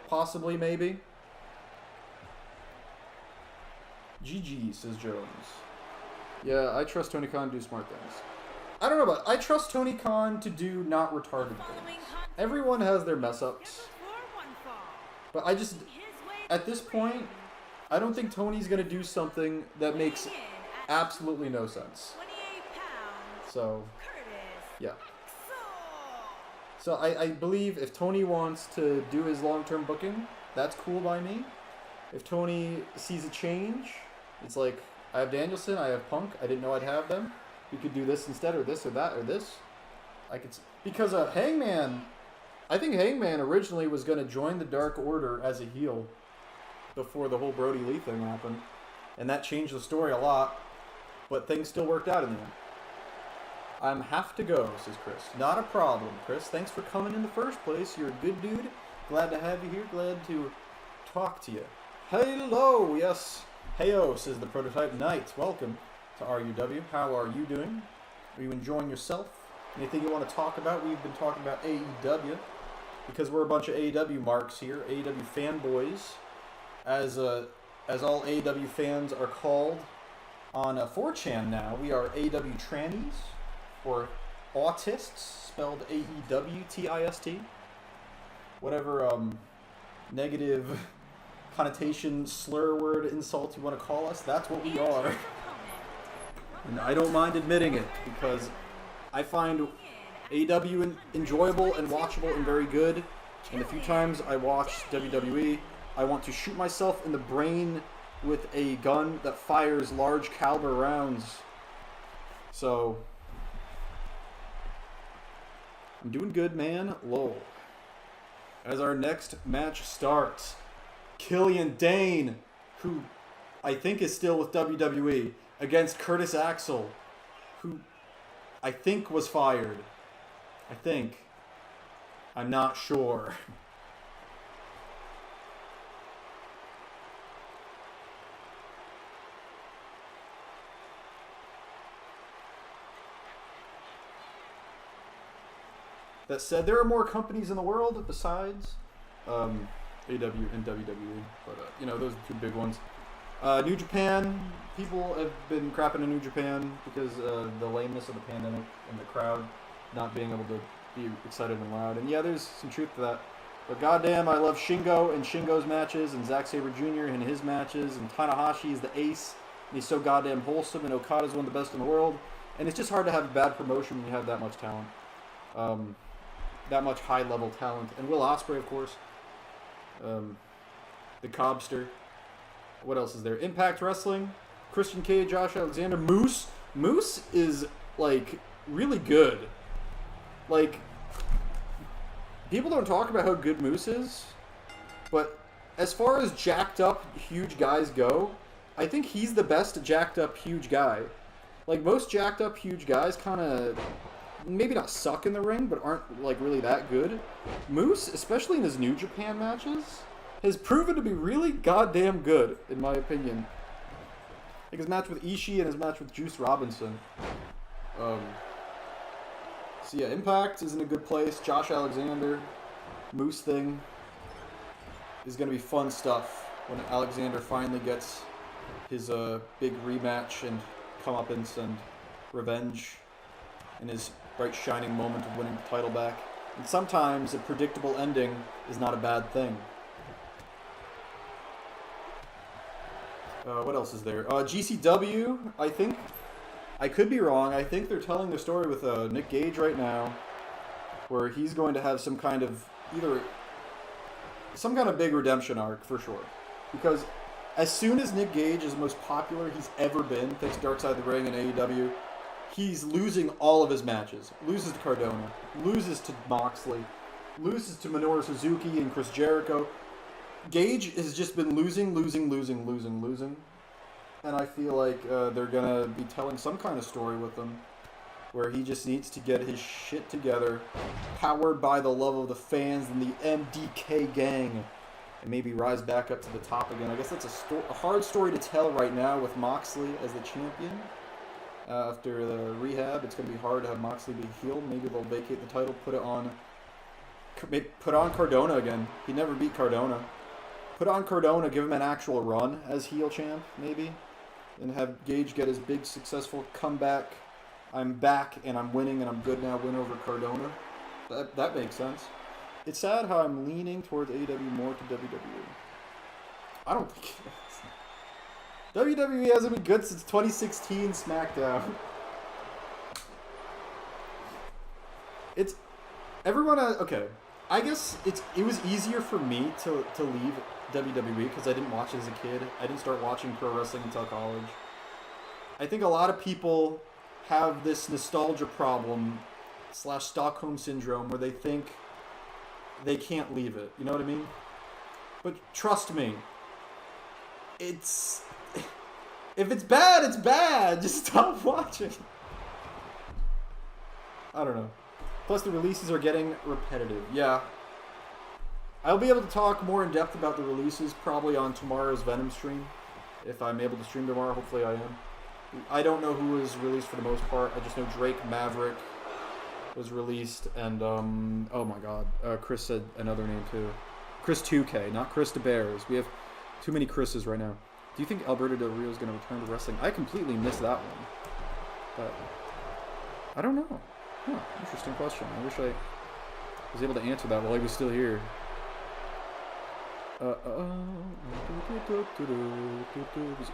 Possibly, maybe. GG, says Jones. Yeah, I trust Tony Khan to do smart things. I don't know about I trust Tony Khan to do not retarded things. Everyone has their mess-ups. But I just, at this point, I don't think Tony's going to do something that makes absolutely no sense. So, yeah. So I believe if Tony wants to do his long-term booking, that's cool by me. If Tony sees a change, it's like, I have Danielson, I have Punk, I didn't know I'd have them. We could do this instead, or this, or that, or this. I could, because Hangman, I think Hangman originally was going to join the Dark Order as a heel before the whole Brody Lee thing happened. And that changed the story a lot, but things still worked out in the end. I'm have to go, says Chris. Not a problem, Chris. Thanks for coming in the first place. You're a good dude. Glad to have you here. Glad to talk to you. Hello, yes. Heyo, says the Prototype Knight. Welcome to RUW. How are you doing? Are you enjoying yourself? Anything you want to talk about? We've been talking about AEW because we're a bunch of AEW marks here, AEW fanboys, as all AEW fans are called on 4chan now. We are AEW trannies, or autists, spelled AEWTIST. Whatever negative connotation, slur word, insult you want to call us, that's what we are. And I don't mind admitting it, because I find AEW enjoyable and watchable and very good. And the few times I watch WWE, I want to shoot myself in the brain with a gun that fires large caliber rounds. So, I'm doing good, man. Lol. As our next match starts, Killian Dane, who I think is still with WWE, against Curtis Axel, who I think was fired. I think. I'm not sure. That said, there are more companies in the world besides AW and WWE, but you know, those are two big ones. New Japan, people have been crapping in New Japan because the lameness of the pandemic and the crowd not being able to be excited and loud. And yeah, there's some truth to that. But goddamn, I love Shingo and Shingo's matches, and Zack Sabre Jr. and his matches, and Tanahashi is the ace, and he's so goddamn wholesome, and Okada's one of the best in the world. And it's just hard to have a bad promotion when you have that much talent. That much high-level talent. And Will Ospreay, of course. The Cobster. What else is there? Impact Wrestling. Christian Cage, Josh Alexander. Moose. Moose is, like, really good. Like, people don't talk about how good Moose is. But as far as jacked up, huge guys go, I think he's the best jacked up, huge guy. Like, most jacked up, huge guys kind of maybe not suck in the ring, but aren't like really that good. Moose, especially in his New Japan matches, has proven to be really goddamn good, in my opinion. Like his match with Ishii and his match with Juice Robinson. So yeah, Impact is in a good place. Josh Alexander, Moose thing is going to be fun stuff when Alexander finally gets his big rematch and comeuppance and revenge in his bright shining moment of winning the title back. And sometimes a predictable ending is not a bad thing. What else is there? GCW, I think. I could be wrong. I think they're telling the story with Nick Gage right now, where he's going to have some kind of big redemption arc for sure. Because as soon as Nick Gage is the most popular he's ever been, thanks to Dark Side of the Ring and AEW, he's losing all of his matches. Loses to Cardona, loses to Moxley, loses to Minoru Suzuki and Chris Jericho. Gage has just been losing. And I feel like they're going to be telling some kind of story with him where he just needs to get his shit together, powered by the love of the fans and the MDK gang, and maybe rise back up to the top again. I guess that's a hard story to tell right now with Moxley as the champion. After the rehab, it's going to be hard to have Moxley be healed. Maybe they'll vacate the title, put on Cardona again. He never beat Cardona. Put on Cardona, give him an actual run as heel champ, maybe. And have Gage get his big, successful comeback. I'm back, and I'm winning, and I'm good now, win over Cardona. That makes sense. It's sad how I'm leaning towards AEW more to WWE. I don't think it is. WWE hasn't been good since 2016 SmackDown. It's... Everyone has... Okay. I guess it was easier for me to leave WWE because I didn't watch it as a kid. I didn't start watching pro wrestling until college. I think a lot of people have this nostalgia problem / Stockholm syndrome where they think they can't leave it. You know what I mean? But trust me, if it's bad, it's bad. Just stop watching. I don't know. Plus, the releases are getting repetitive. Yeah. I'll be able to talk more in depth about the releases probably on tomorrow's Venom stream. If I'm able to stream tomorrow, hopefully I am. I don't know who was released for the most part. I just know Drake Maverick was released, and, oh my god. Chris said another name too. Chris 2K, not Chris DeBears. We have too many Chris's right now. Do you think Alberto Del Rio is going to return to wrestling? I completely missed that one. But I don't know. Huh, interesting question. I wish I was able to answer that while he was still here. Is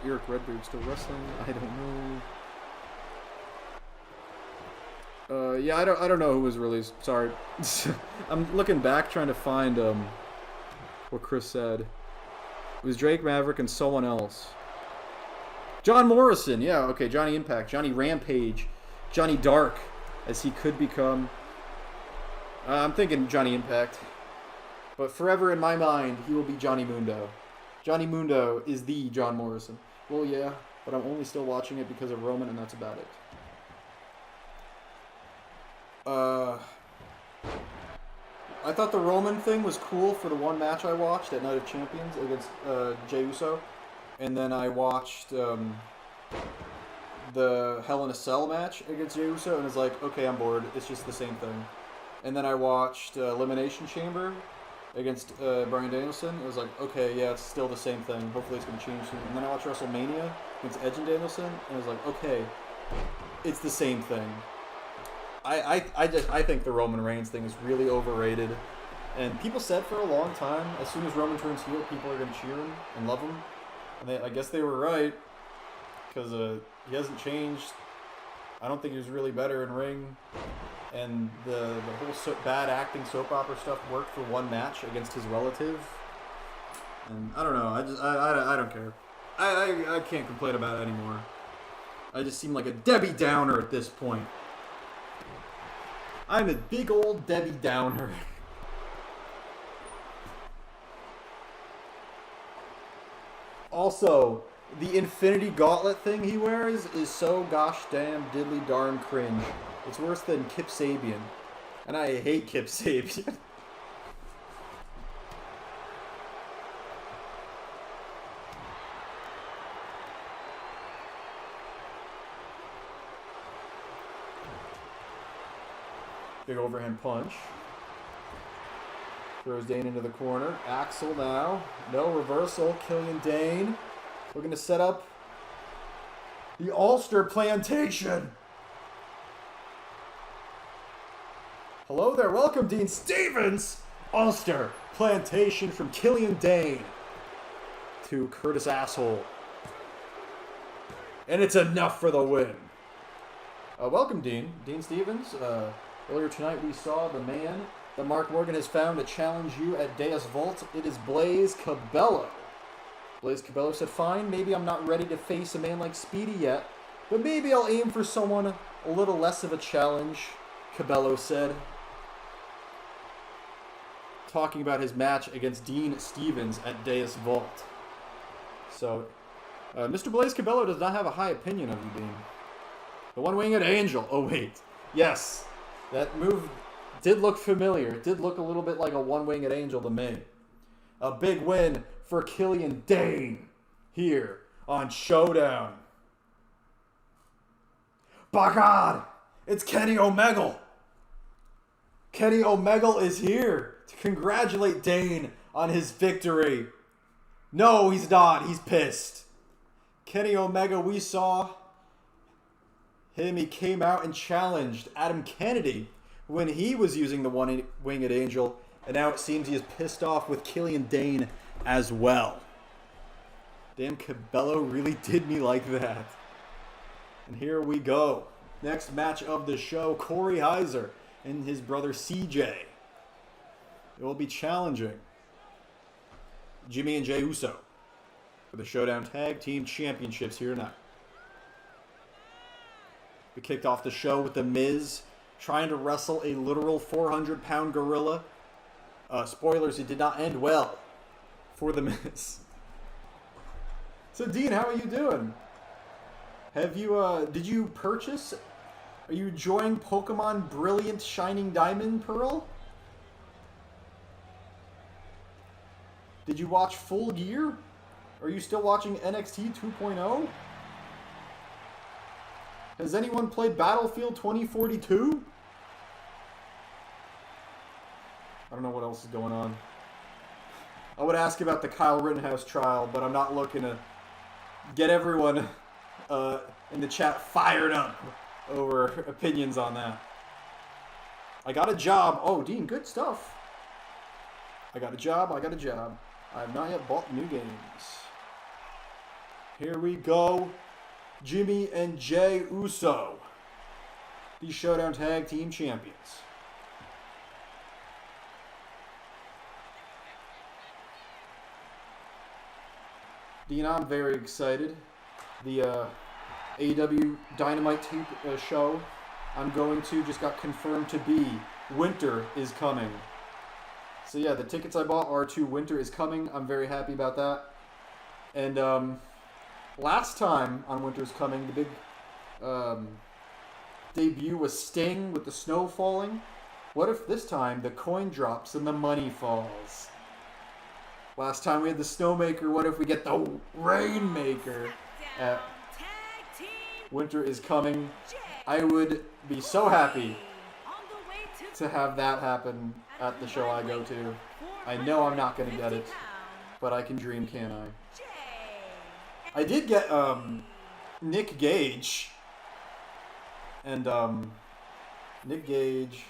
Eric Redbeard still wrestling? I don't know. Yeah, I don't know who was released. Sorry. I'm looking back trying to find what Chris said. It was Drake Maverick and someone else. John Morrison. Yeah, okay. Johnny Impact. Johnny Rampage. Johnny Dark, as he could become. I'm thinking Johnny Impact. But forever in my mind, he will be Johnny Mundo. Johnny Mundo is the John Morrison. Well, yeah, but I'm only still watching it because of Roman, and that's about it. I thought the Roman thing was cool for the one match I watched at Night of Champions against Jey Uso. And then I watched the Hell in a Cell match against Jey Uso, and was like, okay, I'm bored. It's just the same thing. And then I watched Elimination Chamber against Bryan Danielson. It was like, okay, yeah, it's still the same thing. Hopefully it's going to change soon. And then I watched WrestleMania against Edge and Danielson, and I was like, okay, it's the same thing. I think the Roman Reigns thing is really overrated. And people said for a long time, as soon as Roman turns heel, people are going to cheer him and love him. And I guess they were right, because he hasn't changed. I don't think he was really better in ring. And the whole bad acting soap opera stuff worked for one match against his relative. And I don't know. I don't care. I can't complain about it anymore. I just seem like a Debbie Downer at this point. I'm a big old Debbie Downer. Also, the Infinity Gauntlet thing he wears is so gosh damn diddly darn cringe. It's worse than Kip Sabian. And I hate Kip Sabian. Big overhand punch. Throws Dane into the corner. Axel now. No reversal. Killian Dane. Looking to set up the Ulster Plantation. Hello there. Welcome, Dean Stevens. Ulster Plantation from Killian Dane to Curtis Asshole. And it's enough for the win. Welcome, Dean. Dean Stevens. Earlier tonight we saw the man that Mark Morgan has found to challenge you at Deus Vult. It is Blaze Cabello. Blaze Cabello said, fine, maybe I'm not ready to face a man like Speedy yet, but maybe I'll aim for someone a little less of a challenge, Cabello said. Talking about his match against Dean Stevens at Deus Vult. So, Mr. Blaze Cabello does not have a high opinion of you, Dean. The one-winged angel. Oh, wait. Yes. That move did look familiar. It did look a little bit like a one-winged angel to me. A big win for Killian Dane here on Showdown. By God, it's Kenny Omega. Kenny Omega is here to congratulate Dane on his victory. No, he's not. He's pissed. Kenny Omega, we saw him. He came out and challenged Adam Kennedy when he was using the one-winged angel. And now it seems he is pissed off with Killian Dane as well. Damn, Cabello really did me like that. And here we go. Next match of the show, Corey Heiser and his brother CJ. They will be challenging Jimmy and Jey Uso for the Showdown Tag Team Championships here tonight. We kicked off the show with The Miz trying to wrestle a literal 400-pound gorilla. Spoilers, it did not end well for The Miz. So, Dean, how are you doing? Have you, did you purchase? Are you enjoying Pokemon Brilliant Shining Diamond Pearl? Did you watch Full Gear? Are you still watching NXT 2.0? Has anyone played Battlefield 2042? I don't know what else is going on. I would ask about the Kyle Rittenhouse trial, but I'm not looking to get everyone in the chat fired up over opinions on that. I got a job. Oh, Dean, good stuff. I got a job. I have not yet bought new games. Here we go. Jimmy and Jey Uso, the Showdown Tag Team Champions. Dean, I'm very excited. The AEW Dynamite tape show I'm going to just got confirmed to be Winter is Coming. So yeah, the tickets I bought are to Winter is Coming. I'm very happy about that. And last time on Winter is Coming, the big debut was Sting with the snow falling. What if this time the coin drops and the money falls? Last time we had the Snowmaker. What if we get the Rainmaker at Winter is Coming? I would be so happy to have that happen at the show I go to. I know I'm not going to get it, but I can dream, can't I? I did get Nick Gage. And Nick Gage.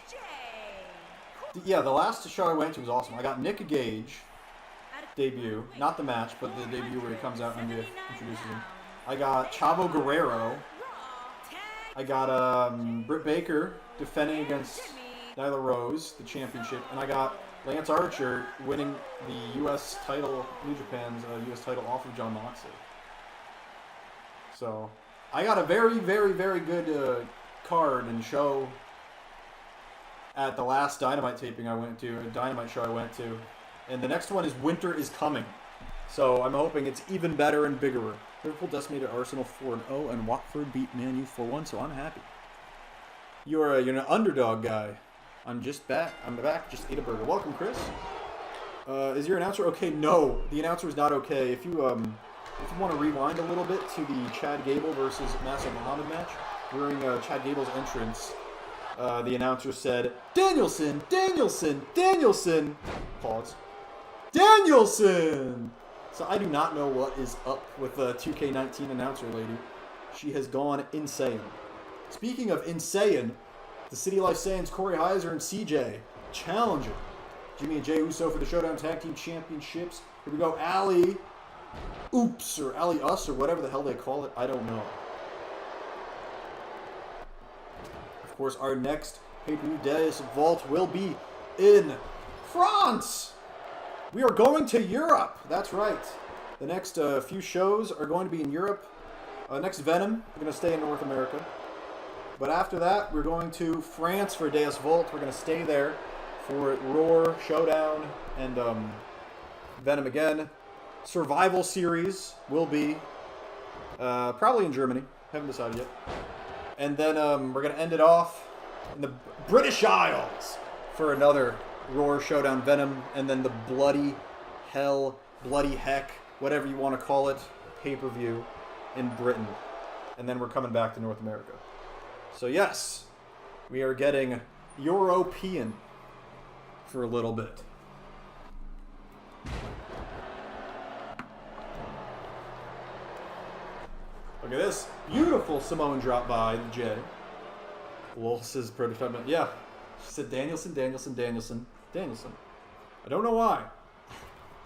Yeah, the last show I went to was awesome. I got Nick Gage debut, not the match, but the debut where he comes out and introduces him. I got Chavo Guerrero. I got Britt Baker defending against Nyla Rose, the championship, and I got Lance Archer winning the U.S. title, New Japan's U.S. title off of Jon Moxley. So I got a very, very, very good card and show at the last Dynamite taping I went to, a Dynamite show I went to. And the next one is Winter is Coming. So I'm hoping it's even better and bigger. Liverpool decimated Arsenal 4-0 and Watford beat Man U 4-1, so I'm happy. You're an underdog guy. I'm back. Just ate a burger. Welcome, Chris. Is your announcer okay? No, the announcer is not okay. If you want to rewind a little bit to the Chad Gable versus Nasser Muhammad match, during Chad Gable's entrance, the announcer said, Danielson! Pause. Danielson! So I do not know what is up with the 2K19 announcer lady. She has gone insane. Speaking of insane, the City Life Saiyans, Corey Heiser and CJ challenging Jimmy and Jey Uso for the Showdown Tag Team Championships. Here we go, Ali Oops, or Ali Us, or whatever the hell they call it. I don't know. Of course, our next pay-per-view Deus Vault will be in France. We are going to Europe. That's right. The next few shows are going to be in Europe. Next Venom, we're going to stay in North America. But after that, we're going to France for Deus Vault. We're going to stay there for Roar, Showdown, and Venom again. Survival Series will be Probably in Germany. Haven't decided yet. And then we're going to end it off in the British Isles for another Roar Showdown Venom. And then the Bloody Hell, Bloody Heck, whatever you want to call it, pay-per-view in Britain. And then we're coming back to North America. So yes, we are getting European for a little bit. Look at this. Beautiful Samoan drop by the J. Wolf's prototype. Yeah. She said Danielson, Danielson, Danielson, Danielson. I don't know why,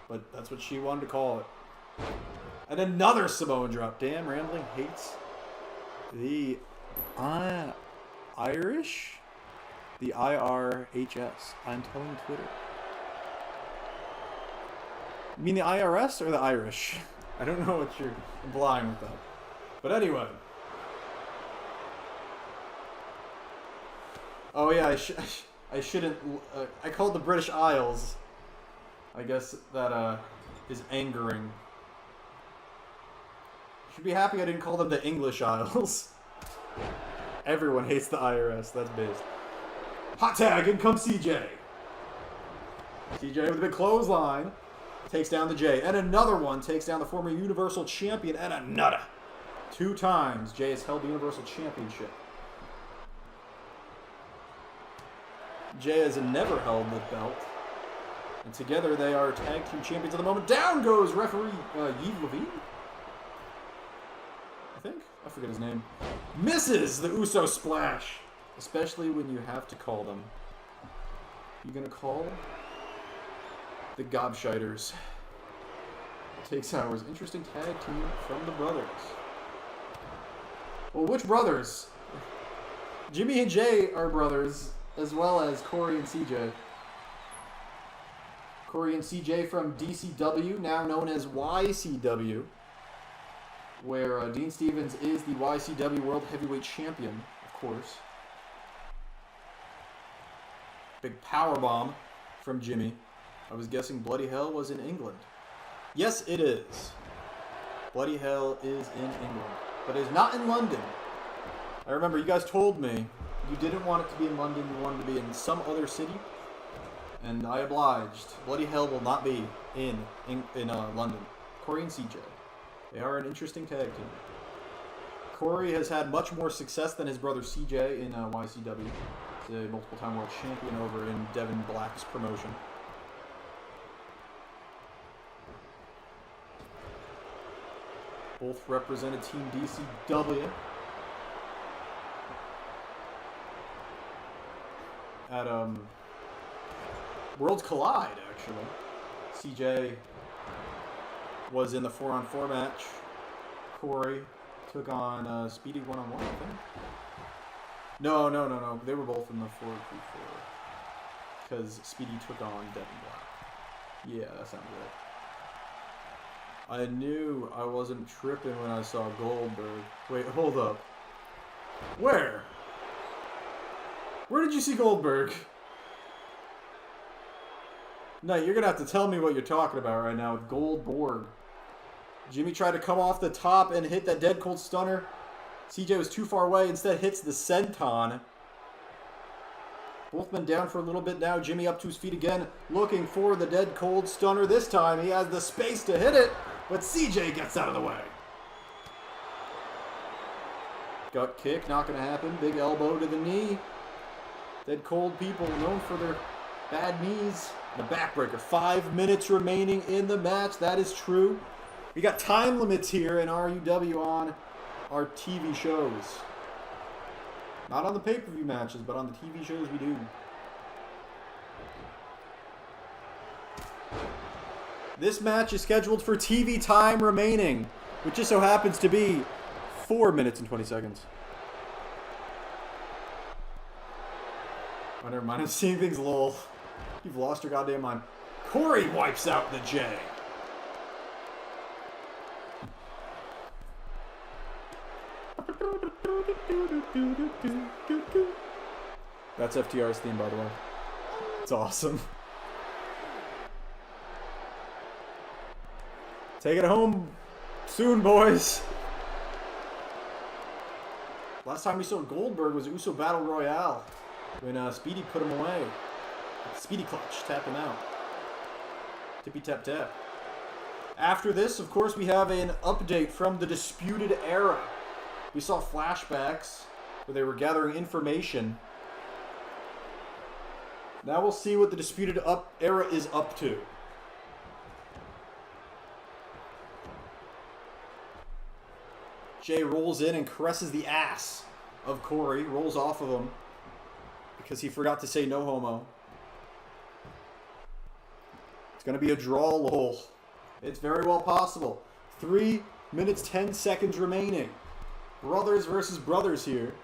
but that's what she wanted to call it. And another Samoan drop. Damn, Rambling hates the Irish? The IRHS. I'm telling Twitter. You mean the IRS or the Irish? I don't know what you're implying with that. But anyway. Oh yeah, I shouldn't... I called the British Isles. I guess that is angering. You should be happy I didn't call them the English Isles. Everyone hates the IRS. That's based. Hot tag, in comes CJ. CJ with a big clothesline. Takes down the J. And another one takes down the former Universal Champion. And another. 2 times Jay has held the Universal Championship. Jay has never held the belt. And together they are tag team champions at the moment. Down goes referee Yves Levine. I think. I forget his name. Misses the Uso splash. Especially when you have to call them. You gonna call the Gobshiters. Takes hours. Interesting tag team from the brothers. Well, which brothers? Jimmy and Jay are brothers, as well as Corey and CJ. Corey and CJ from DCW, now known as YCW, where Dean Stevens is the YCW World Heavyweight Champion, of course. Big powerbomb from Jimmy. I was guessing Bloody Hell was in England. Yes, it is. Bloody Hell is in England. But it is not in London. I remember you guys told me you didn't want it to be in London, you wanted to be in some other city. And I obliged. Bloody Hell will not be in London. Corey and CJ. They are an interesting tag team. Corey has had much more success than his brother CJ in YCW. He's a multiple-time world champion over in Devin Black's promotion. Both represented Team DCW at Worlds Collide, actually. CJ was in the 4-on-4 match. Corey took on Speedy 1-on-1, I think. No. They were both in the 4-3-4. Because Speedy took on Devin Black. Yeah, that sounds right. I knew I wasn't tripping when I saw Goldberg. Wait, hold up. Where? Where did you see Goldberg? No, you're going to have to tell me what you're talking about right now with Goldberg. Jimmy tried to come off the top and hit that dead cold stunner. CJ was too far away, instead hits the senton. Both men down for a little bit now. Jimmy up to his feet again, looking for the dead cold stunner. This time he has the space to hit it, but CJ gets out of the way. Gut kick, not going to happen. Big elbow to the knee. Dead cold people known for their bad knees. The backbreaker. 5 minutes remaining in the match. That is true. We got time limits here in RUW on our TV shows. Not on the pay-per-view matches, but on the TV shows we do. This match is scheduled for TV time remaining, which just so happens to be 4 minutes and 20 seconds. Oh, never mind. I'm seeing things, lol. You've lost your goddamn mind. Corey wipes out the J. That's FTR's theme, by the way. It's awesome. Take it home soon, boys. Last time we saw Goldberg was Uso Battle Royale when Speedy put him away. Speedy clutch, tap him out. Tippy tap tap. After this, of course, we have an update from the Disputed Era. We saw flashbacks where they were gathering information. Now we'll see what the Disputed Era is up to. Jay rolls in and caresses the ass of Corey. Rolls off of him because he forgot to say no homo. It's going to be a draw, lol. It's very well possible. 3 minutes, 10 seconds remaining. Brothers versus brothers here.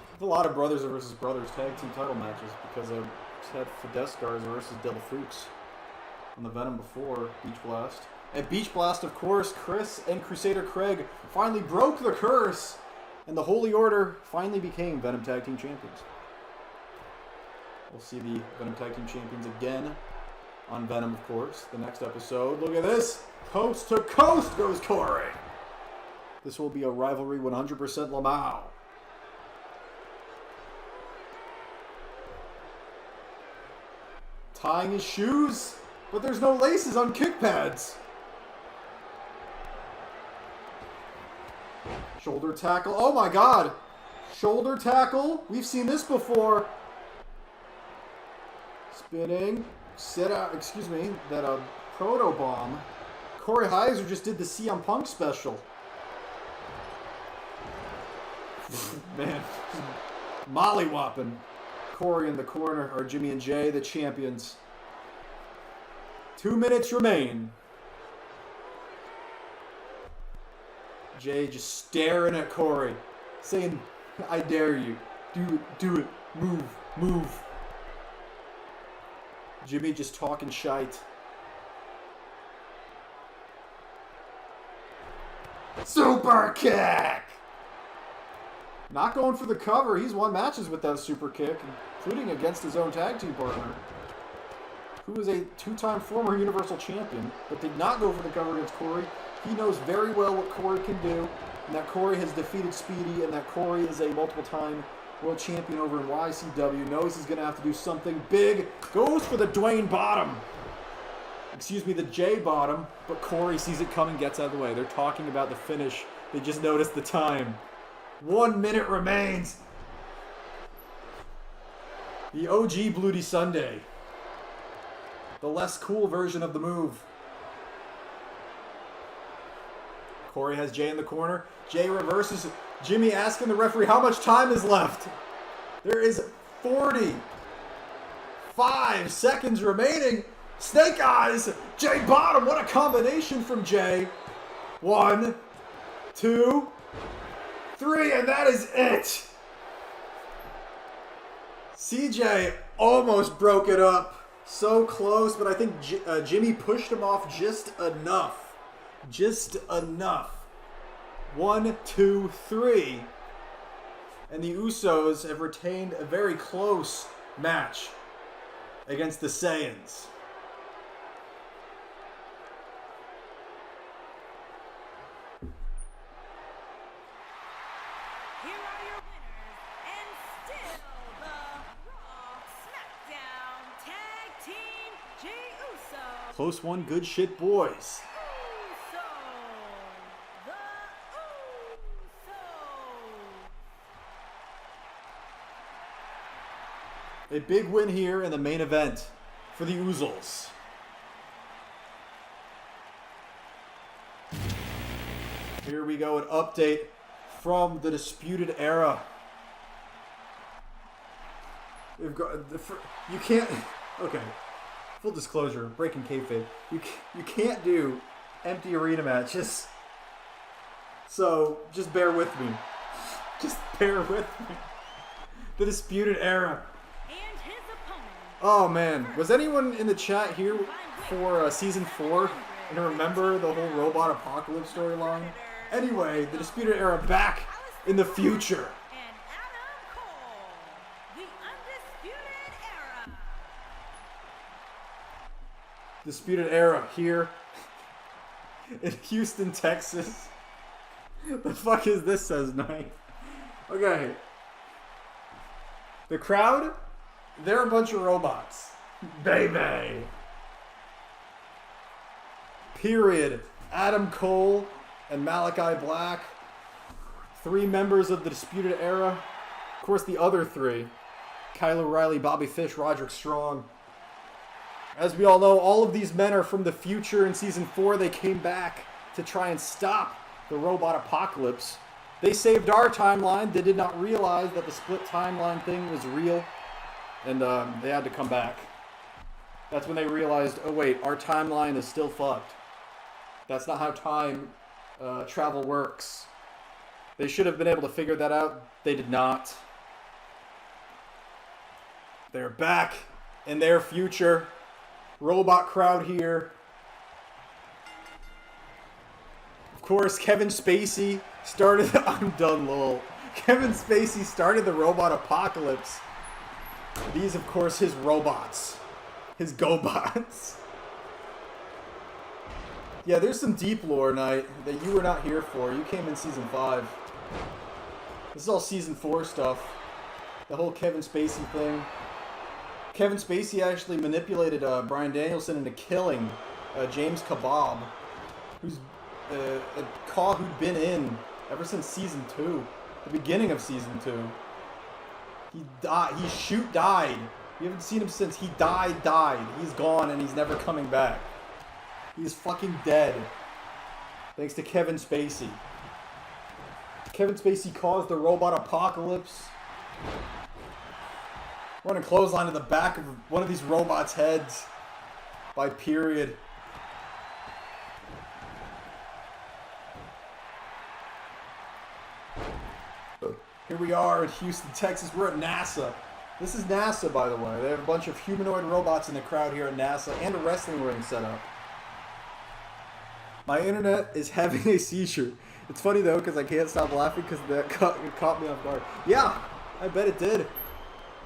There's a lot of brothers versus brothers tag team title matches because I've had Fidescars versus Devil Fruits on the Venom before Beach Blast. At Beach Blast, of course, Chris and Crusader Craig finally broke the curse, and the Holy Order finally became Venom Tag Team Champions. We'll see the Venom Tag Team Champions again on Venom, of course, the next episode. Look at this. Coast to coast goes Corey. This will be a rivalry 100% Lamau. Tying his shoes, but there's no laces on kick pads. Shoulder tackle. Oh my god. Shoulder tackle. We've seen this before. Spinning. Sit out. Excuse me. That proto bomb. Corey Heiser just did the CM Punk special. Man. Mollywhopping. Corey in the corner. Or Jimmy and Jay, the champions. 2 minutes remain. Jay just staring at Corey, saying, I dare you. Do it, move. Jimmy just talking shite. Super kick! Not going for the cover. He's won matches with that super kick, including against his own tag team partner, who is a 2-time former Universal Champion, but did not go for the cover against Corey. He knows very well what Corey can do, and that Corey has defeated Speedy, and that Corey is a multiple-time world champion over in YCW, knows he's going to have to do something big, goes for the Dwayne Bottom. Excuse me, the J Bottom, but Corey sees it coming, gets out of the way. They're talking about the finish. They just noticed the time. 1 minute remains. The OG Bloody Sunday. The less cool version of the move. Corey has Jay in the corner. Jay reverses. Jimmy asking the referee how much time is left. There is 45 seconds remaining. Snake Eyes. Jay Bottom. What a combination from Jay. 1, 2, 3, and that is it. CJ almost broke it up. So close, but I think Jimmy pushed him off just enough. Just enough. 1, 2, 3. And the Usos have retained a very close match against the Saiyans. Here are your winners, and still the Raw SmackDown Tag Team Jey Uso. Close one, good shit, boys. A big win here in the main event for the Oozles. Here we go, an update from the Disputed Era. We've got you can't. Okay, full disclosure, breaking kayfabe. You can't do empty arena matches. So just bear with me. Just bear with me. The Disputed Era. Oh man, was anyone in the chat here for season 4 and remember the whole robot apocalypse storyline? Anyway, the Disputed Era back in the future. Disputed Era here in Houston, Texas. The fuck is this, says Knight? Okay. The crowd, they're a bunch of robots. Baby. Period. Adam Cole and Malachi Black. 3 members of the Disputed Era. Of course, the other 3. Kyle O'Reilly, Bobby Fish, Roderick Strong. As we all know, all of these men are from the future. In Season 4, they came back to try and stop the robot apocalypse. They saved our timeline. They did not realize that the split timeline thing was real. And they had to come back. That's when they realized, oh wait, our timeline is still fucked. That's not how time travel works. They should have been able to figure that out. They did not. They're back in their future. Robot crowd here. Of course, Kevin Spacey started... I'm done, lol. Kevin Spacey started the robot apocalypse. These, of course, his robots. His GoBots. Yeah, there's some deep lore, Knight, that you were not here for. You came in Season 5. This is all Season 4 stuff. The whole Kevin Spacey thing. Kevin Spacey actually manipulated Bryan Danielson into killing James Kebab, who's who'd been in ever since Season 2, the beginning of Season 2. He died. He died. You haven't seen him since. He died. He's gone and he's never coming back. He's fucking dead. Thanks to Kevin Spacey. Kevin Spacey caused the robot apocalypse. Running clothesline to the back of one of these robots' heads by Period. Here we are in Houston, Texas. We're at NASA. This is NASA, by the way. They have a bunch of humanoid robots in the crowd here at NASA and a wrestling ring set up. My internet is having a seizure. It's funny, though, because I can't stop laughing because that caught me off guard. Yeah, I bet it did.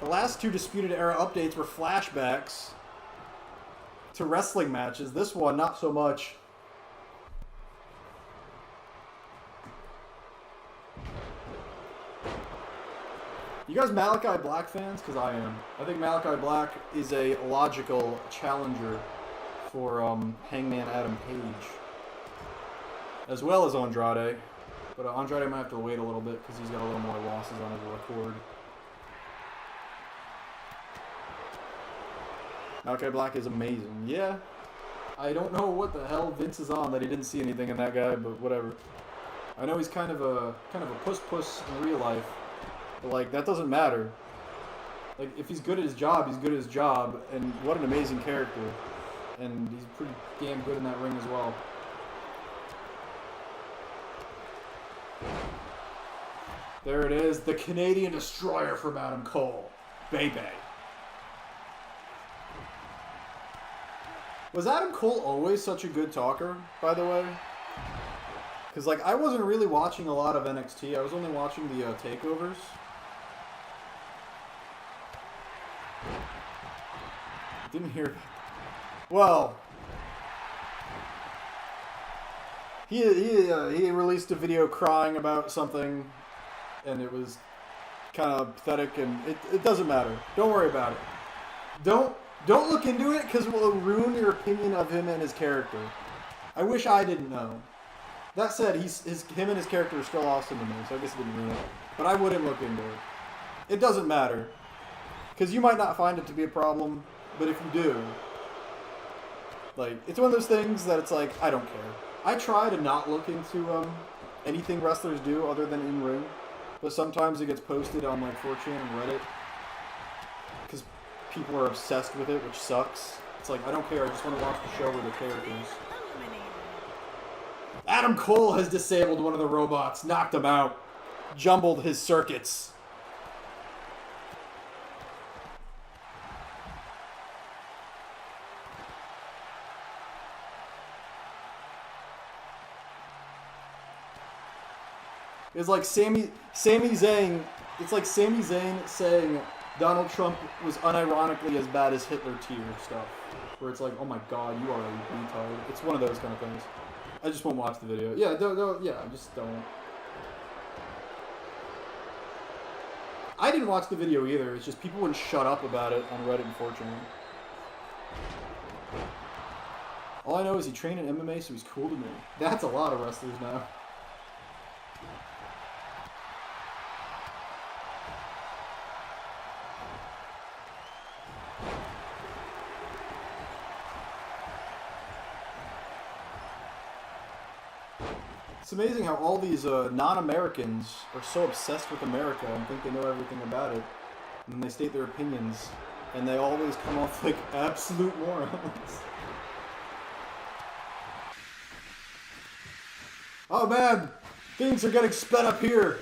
The last 2 Disputed Era updates were flashbacks to wrestling matches. This one, not so much. You guys Malachi Black fans? Because I am. I think Malachi Black is a logical challenger for Hangman Adam Page. As well as Andrade. But Andrade might have to wait a little bit because he's got a little more losses on his record. Malachi Black is amazing. Yeah. I don't know what the hell Vince is on that he didn't see anything in that guy, but whatever. I know he's kind of a puss in real life. But, like, that doesn't matter. Like, if he's good at his job, he's good at his job. And what an amazing character. And he's pretty damn good in that ring as well. There it is. The Canadian Destroyer from Adam Cole. Baby. Was Adam Cole always such a good talker, by the way? Because, like, I wasn't really watching a lot of NXT. I was only watching the takeovers. Didn't hear. Well, he released a video crying about something, and it was kind of pathetic. And it doesn't matter. Don't worry about it. Don't look into it because it will ruin your opinion of him and his character. I wish I didn't know. That said, him and his character are still awesome to me, so I guess it didn't ruin it. But I wouldn't look into it. It doesn't matter. Because you might not find it to be a problem, but if you do, like, it's one of those things that it's like, I don't care. I try to not look into anything wrestlers do other than in-ring, but sometimes it gets posted on, like, 4chan and Reddit, because people are obsessed with it, which sucks. It's like, I don't care, I just want to watch the show with the characters. Adam Cole has disabled one of the robots, knocked him out, jumbled his circuits. It's like Sami Zayn. It's like Sami Zayn saying Donald Trump was unironically as bad as Hitler tier stuff. Where it's like, oh my god, you are a retard. It's one of those kind of things. I just won't watch the video. Yeah, just don't. I didn't watch the video either. It's just people wouldn't shut up about it on Reddit, unfortunately. All I know is he trained in MMA, so he's cool to me. That's a lot of wrestlers now. It's amazing how all these non-Americans are so obsessed with America and think they know everything about it. And then they state their opinions, and they always come off like absolute morons. Oh man, things are getting sped up here.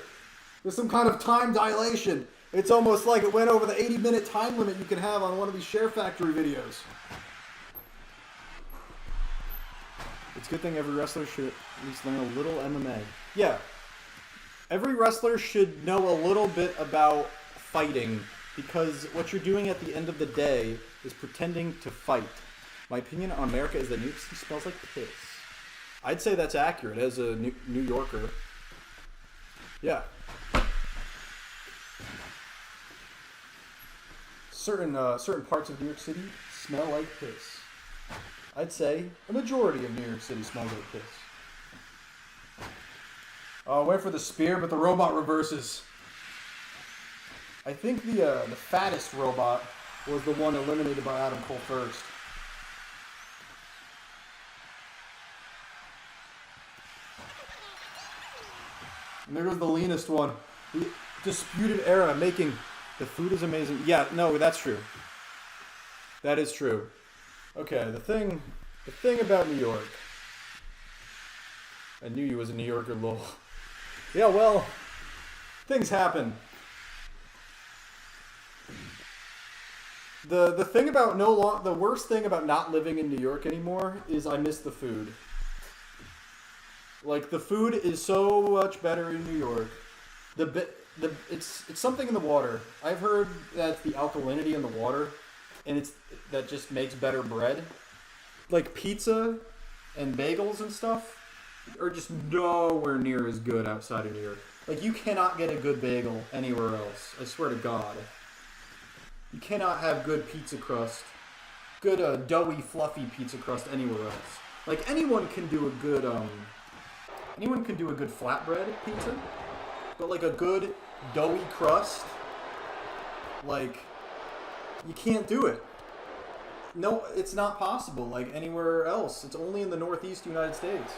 There's some kind of time dilation. It's almost like it went over the 80-minute time limit you can have on one of these Share Factory videos. It's a good thing every wrestler should at least learn a little MMA. Yeah. Every wrestler should know a little bit about fighting, because what you're doing at the end of the day is pretending to fight. My opinion on America is that New York City smells like piss. I'd say that's accurate as a New Yorker. Yeah. Certain parts of New York City smell like piss. I'd say a majority of New York City smells like piss. Oh, went for the spear, but the robot reverses. I think the fattest robot was the one eliminated by Adam Cole first. And there goes the leanest one. The Disputed Era making the food is amazing. Yeah, no, that's true. That is true. Okay, the thing about New York. I knew you was a New Yorker, lol. Yeah, well, things happen. The thing about the worst thing about not living in New York anymore is I miss the food. Like, the food is so much better in New York. It's something in the water. I've heard that the alkalinity in the water, and that just makes better bread. Like pizza and bagels and stuff are just nowhere near as good outside of New York. Like, you cannot get a good bagel anywhere else. I swear to God. You cannot have good pizza crust, good doughy, fluffy pizza crust anywhere else. Like, anyone can do a good flatbread pizza, but like a good doughy crust, like, you can't do it. No, it's not possible like anywhere else. It's only in the Northeast United States.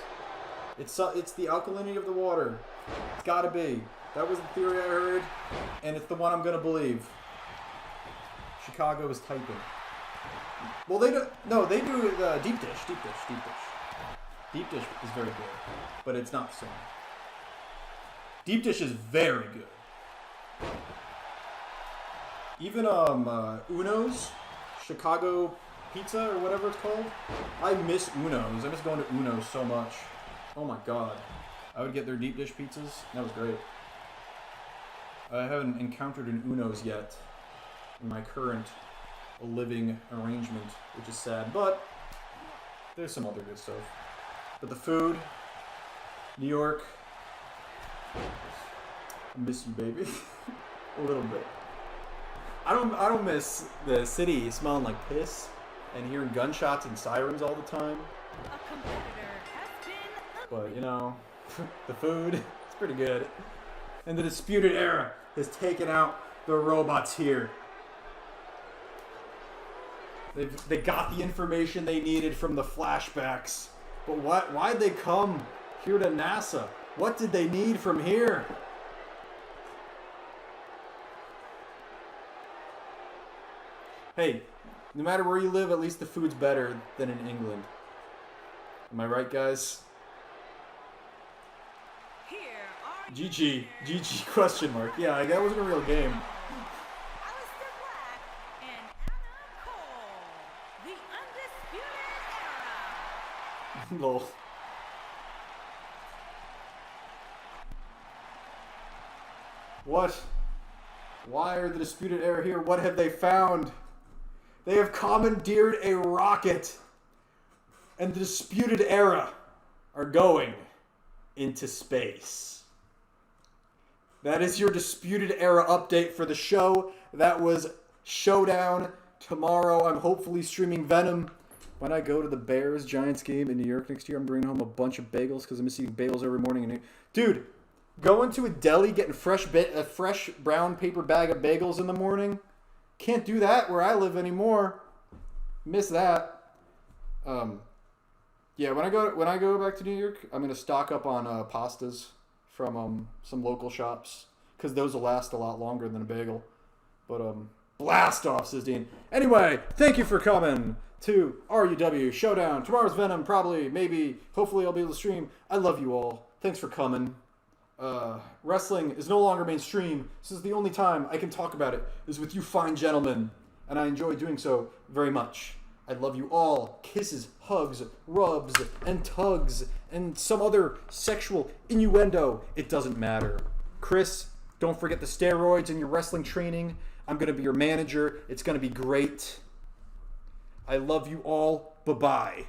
It's the alkalinity of the water. It's gotta be. That was the theory I heard, and it's the one I'm gonna believe. Chicago is typing. Well, they do deep dish. Deep dish is very good, but it's not the same. Deep dish is very good. Even Uno's, Chicago pizza or whatever it's called. I miss Uno's. I miss going to Uno's so much. Oh my God. I would get their deep dish pizzas. That was great. I haven't encountered an Uno's yet in my current living arrangement, which is sad, but there's some other good stuff. But the food, New York, I miss you, baby. A little bit. I don't miss the city smelling like piss and hearing gunshots and sirens all the time. A competitor has been But, you know, the food, it's pretty good. And the Disputed Era has taken out the robots here. They got the information they needed from the flashbacks. But why'd they come here to NASA? What did they need from here? Hey, no matter where you live, at least the food's better than in England. Am I right, guys? here are GG question mark. Yeah, that wasn't a real game. Alistair Black and Anna Cole, the Undisputed Era. Lol. What? Why are the Disputed Era here? What have they found? They have commandeered a rocket, and the Disputed Era are going into space. That is your Disputed Era update for the show. That was Showdown. Tomorrow, I'm hopefully streaming Venom. When I go to the Bears-Giants game in New York next year, I'm bringing home a bunch of bagels because I'm eating bagels every morning. Dude, going to a deli, getting a fresh brown paper bag of bagels in the morning. Can't do that where I live anymore. Miss that. Yeah, when I go back to New York, I'm gonna stock up on pastas from some local shops because those will last a lot longer than a bagel. But blast off, says Dean. Anyway, thank you for coming to RUW Showdown. Tomorrow's Venom, probably, maybe, hopefully I'll be able to stream. I love you all. Thanks for coming. Wrestling is no longer mainstream. This is the only time I can talk about it is with you fine gentlemen, and I enjoy doing so very much. I love you all. Kisses, hugs, rubs, and tugs, and some other sexual innuendo. It doesn't matter. Chris, don't forget the steroids in your wrestling training. I'm going to be your manager. It's going to be great. I love you all. Bye-bye.